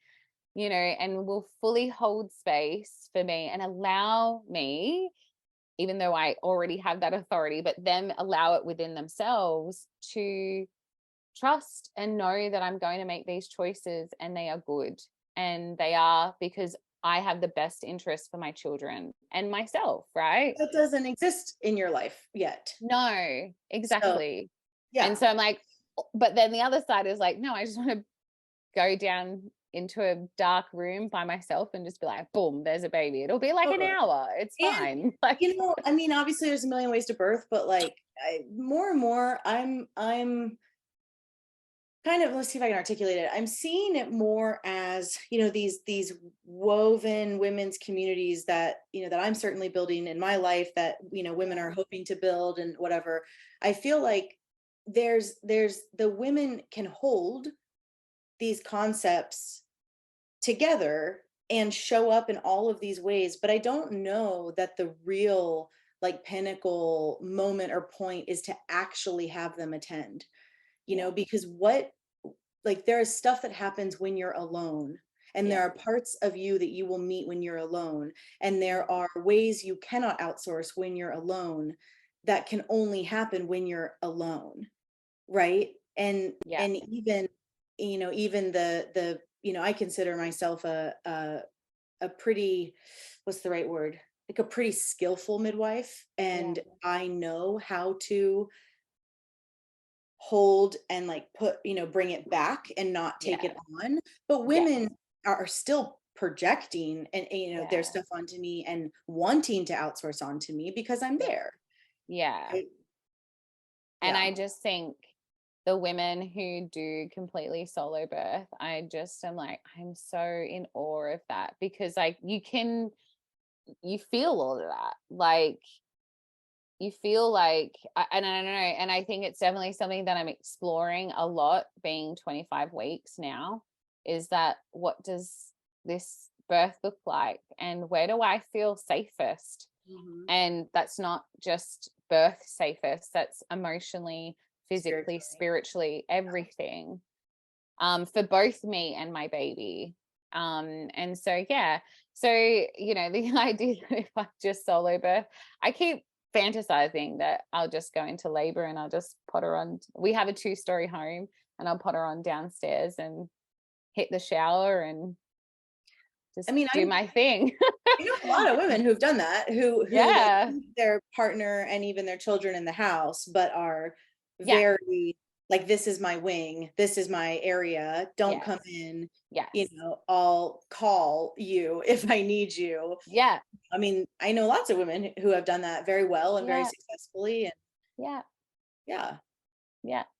and will fully hold space for me and allow me, even though I already have that authority, but them allow it within themselves to trust and know that I'm going to make these choices, and they are good, and they are because I have the best interest for my children and myself, right? That doesn't exist in your life yet. No, exactly. So, and so I'm like, but then the other side is like, no, I just want to go down into a dark room by myself and just be like, boom, there's a baby. It'll be like an hour. It's fine. Like, you know, I mean, obviously there's a million ways to birth, but like more and more I'm kind of, let's see if I can articulate it. I'm seeing it more as, you know, these woven women's communities that, you know, that I'm certainly building in my life, that, you know, women are hoping to build and whatever. I feel like there's the women can hold these concepts together and show up in all of these ways, but I don't know that the real like pinnacle moment or point is to actually have them attend, you know, because like there is stuff that happens when you're alone, and there are parts of you that you will meet when you're alone, and there are ways you cannot outsource when you're alone that can only happen when you're alone, right? And even, you know, even the you know, I consider myself a pretty, what's the right word, like a pretty skillful midwife, and I know how to hold and like put, you know, bring it back and not take it on. But women are still projecting and, you know, their stuff onto me and wanting to outsource onto me because I'm there. And I just think the women who do completely solo birth, I just am like, I'm so in awe of that, because like you feel all of that, like you feel like, and I don't know, and I think it's definitely something that I'm exploring a lot, being 25 weeks now, is that what does this birth look like, and where do I feel safest? And that's not just birth safest, that's emotionally, physically, spiritually, everything, for both me and my baby. And so you know, the idea that if I just solo birth, I keep fantasizing that I'll just go into labor and I'll just put her on, we have a 2-story home, and I'll put her on downstairs and hit the shower and just do my thing. You know, a lot of women who've done that, who like, their partner and even their children in the house, but are very like, this is my wing, this is my area, don't come in, you know, I'll call you if I need you. I mean, I know lots of women who have done that very well and very successfully, and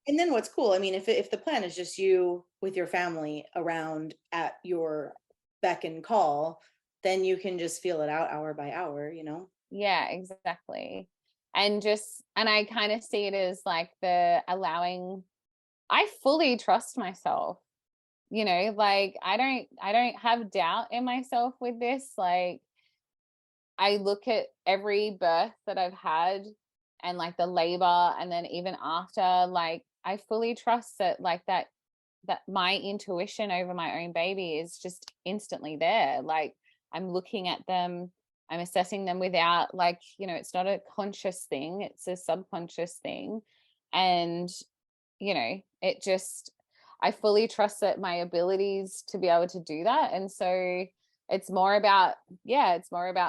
and then what's cool, I mean, if the plan is just you with your family around at your beck and call, then you can just feel it out hour by hour, you know? Exactly. And I kind of see it as like the allowing, I fully trust myself, you know, like I don't have doubt in myself with this. Like I look at every birth that I've had, and like the labor, and then even after, like I fully trust that, like that my intuition over my own baby is just instantly there. Like I'm looking at them, I'm assessing them without, like, you know, it's not a conscious thing, it's a subconscious thing. And, you know, it just, I fully trust that my abilities to be able to do that. And so it's more about,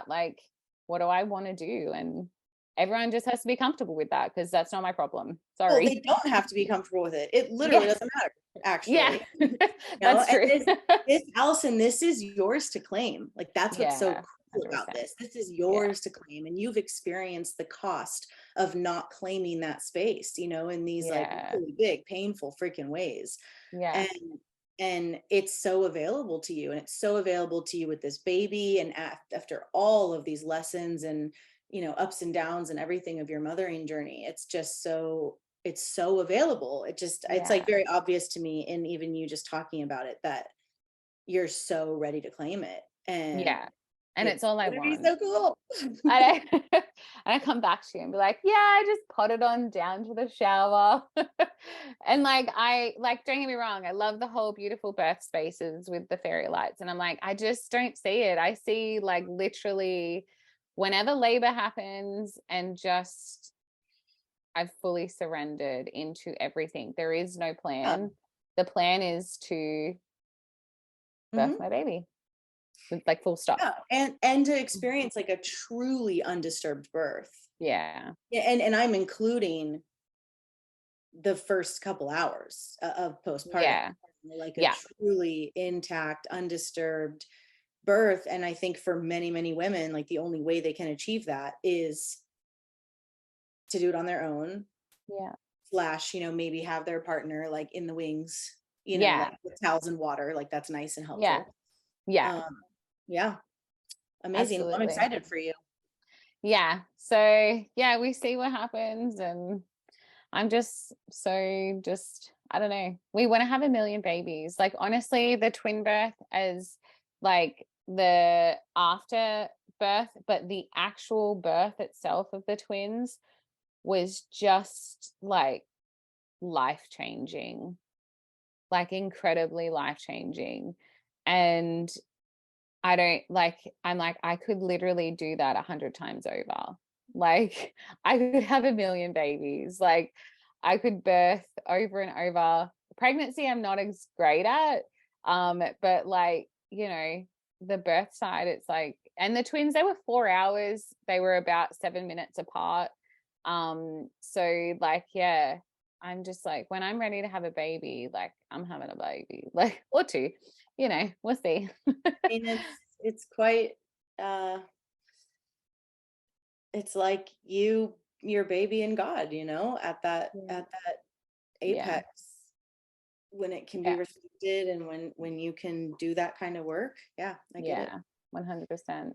like, what do I want to do? And everyone just has to be comfortable with that, because that's not my problem. Sorry. Well, they don't have to be comfortable with it. It literally doesn't matter, actually. That's true. This, Allison, this is yours to claim. Like, that's what's so cool about this. This is yours to claim, and you've experienced the cost of not claiming that space, you know, in these like really big, painful freaking ways. And it's so available to you, and it's so available to you with this baby, and after all of these lessons and, you know, ups and downs and everything of your mothering journey, it's just so, it's so available. It just, it's like very obvious to me, and even you just talking about it, that you're so ready to claim it. And and it's all I want. So cool. And I come back to you and be like, I just potted on down to the shower. And like, don't get me wrong, I love the whole beautiful birth spaces with the fairy lights. And I'm like, I just don't see it. I see like literally whenever labor happens, and just, I've fully surrendered into everything. There is no plan. The plan is to birth my baby. Like full stop. And to experience like a truly undisturbed birth. And I'm including the first couple hours of postpartum. like a truly intact, undisturbed birth. And I think for many, many women, like the only way they can achieve that is to do it on their own. Slash, maybe have their partner like in the wings, like with towels and water, like that's nice and helpful. Amazing. Well, I'm excited for you. So we see what happens, and I'm just I don't know, we want to have 1 million babies. Like, honestly, the twin birth as like the after birth, but the actual birth itself of the twins was just like life-changing, like incredibly life-changing. And I'm like, I could literally do that 100 times over. Like, I could have 1 million babies. Like, I could birth over and over. Pregnancy, I'm not as great at. But like, the birth side, it's like, and the twins, they were 4 hours. They were about 7 minutes apart. So like, I'm just like, when I'm ready to have a baby, like I'm having a baby, like, or two, we'll see. I mean, it's quite, it's like your baby and God, at that apex, when it can be respected and when you can do that kind of work. I get it. 100%.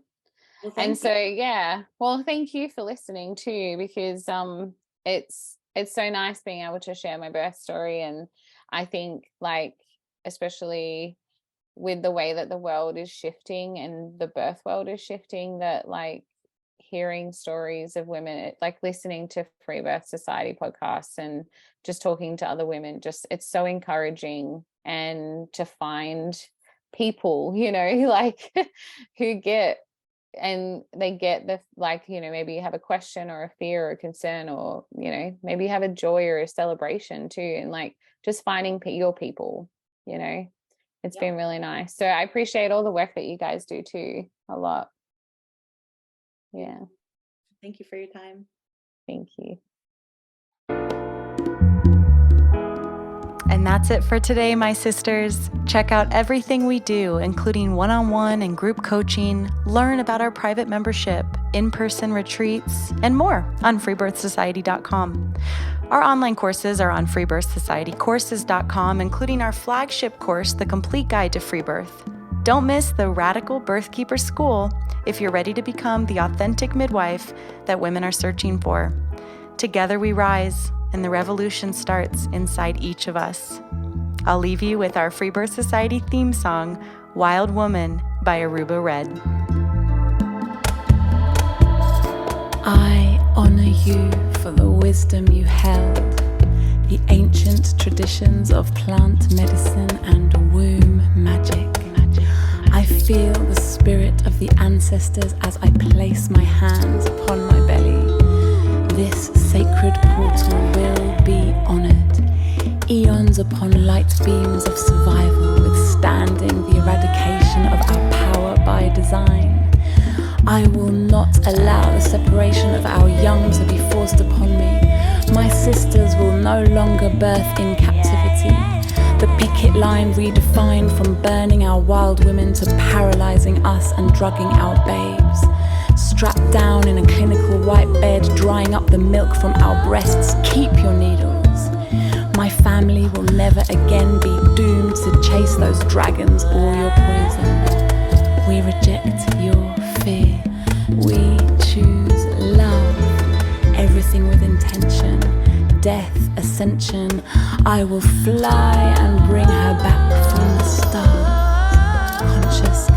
Well, and so, well, thank you for listening too, because it's so nice being able to share my birth story. And I think, like, especially with the way that the world is shifting and the birth world is shifting, that like hearing stories of women, like listening to FREEBIRTH Society podcasts and just talking to other women, just, it's so encouraging. And to find people, like who get, and they get the, like, maybe you have a question or a fear or a concern, or, maybe you have a joy or a celebration too. And like, just finding your people, it's been really nice. So I appreciate all the work that you guys do too, a lot. Thank you for your time. Thank you. And that's it for today, my sisters. Check out everything we do, including one-on-one and group coaching. Learn about our private membership, in-person retreats, and more on freebirthsociety.com. Our online courses are on freebirthsocietycourses.com, including our flagship course, The Complete Guide to Free Birth. Don't miss the Radical Birthkeeper School if you're ready to become the authentic midwife that women are searching for. Together we rise, and the revolution starts inside each of us. I'll leave you with our FREEBIRTH Society theme song, Wild Woman by Aruba Red. I honor you for the wisdom you held, the ancient traditions of plant medicine and womb magic. I feel the spirit of the ancestors as I place my hands upon my belly. This sacred portal will be honored. Eons upon light beams of survival, withstanding the eradication of our power by design. I will not allow the separation of our young to be forced upon me. My sisters will no longer birth in captivity. The picket line redefined from burning our wild women to paralyzing us and drugging our babes. Strapped down in a clinical white bed, drying up the milk from our breasts. Keep your needles. My family will never again be doomed to chase those dragons or your poison. We reject your fear. We choose love. Everything with intention. Death, ascension. I will fly and bring her back from the stars. Conscious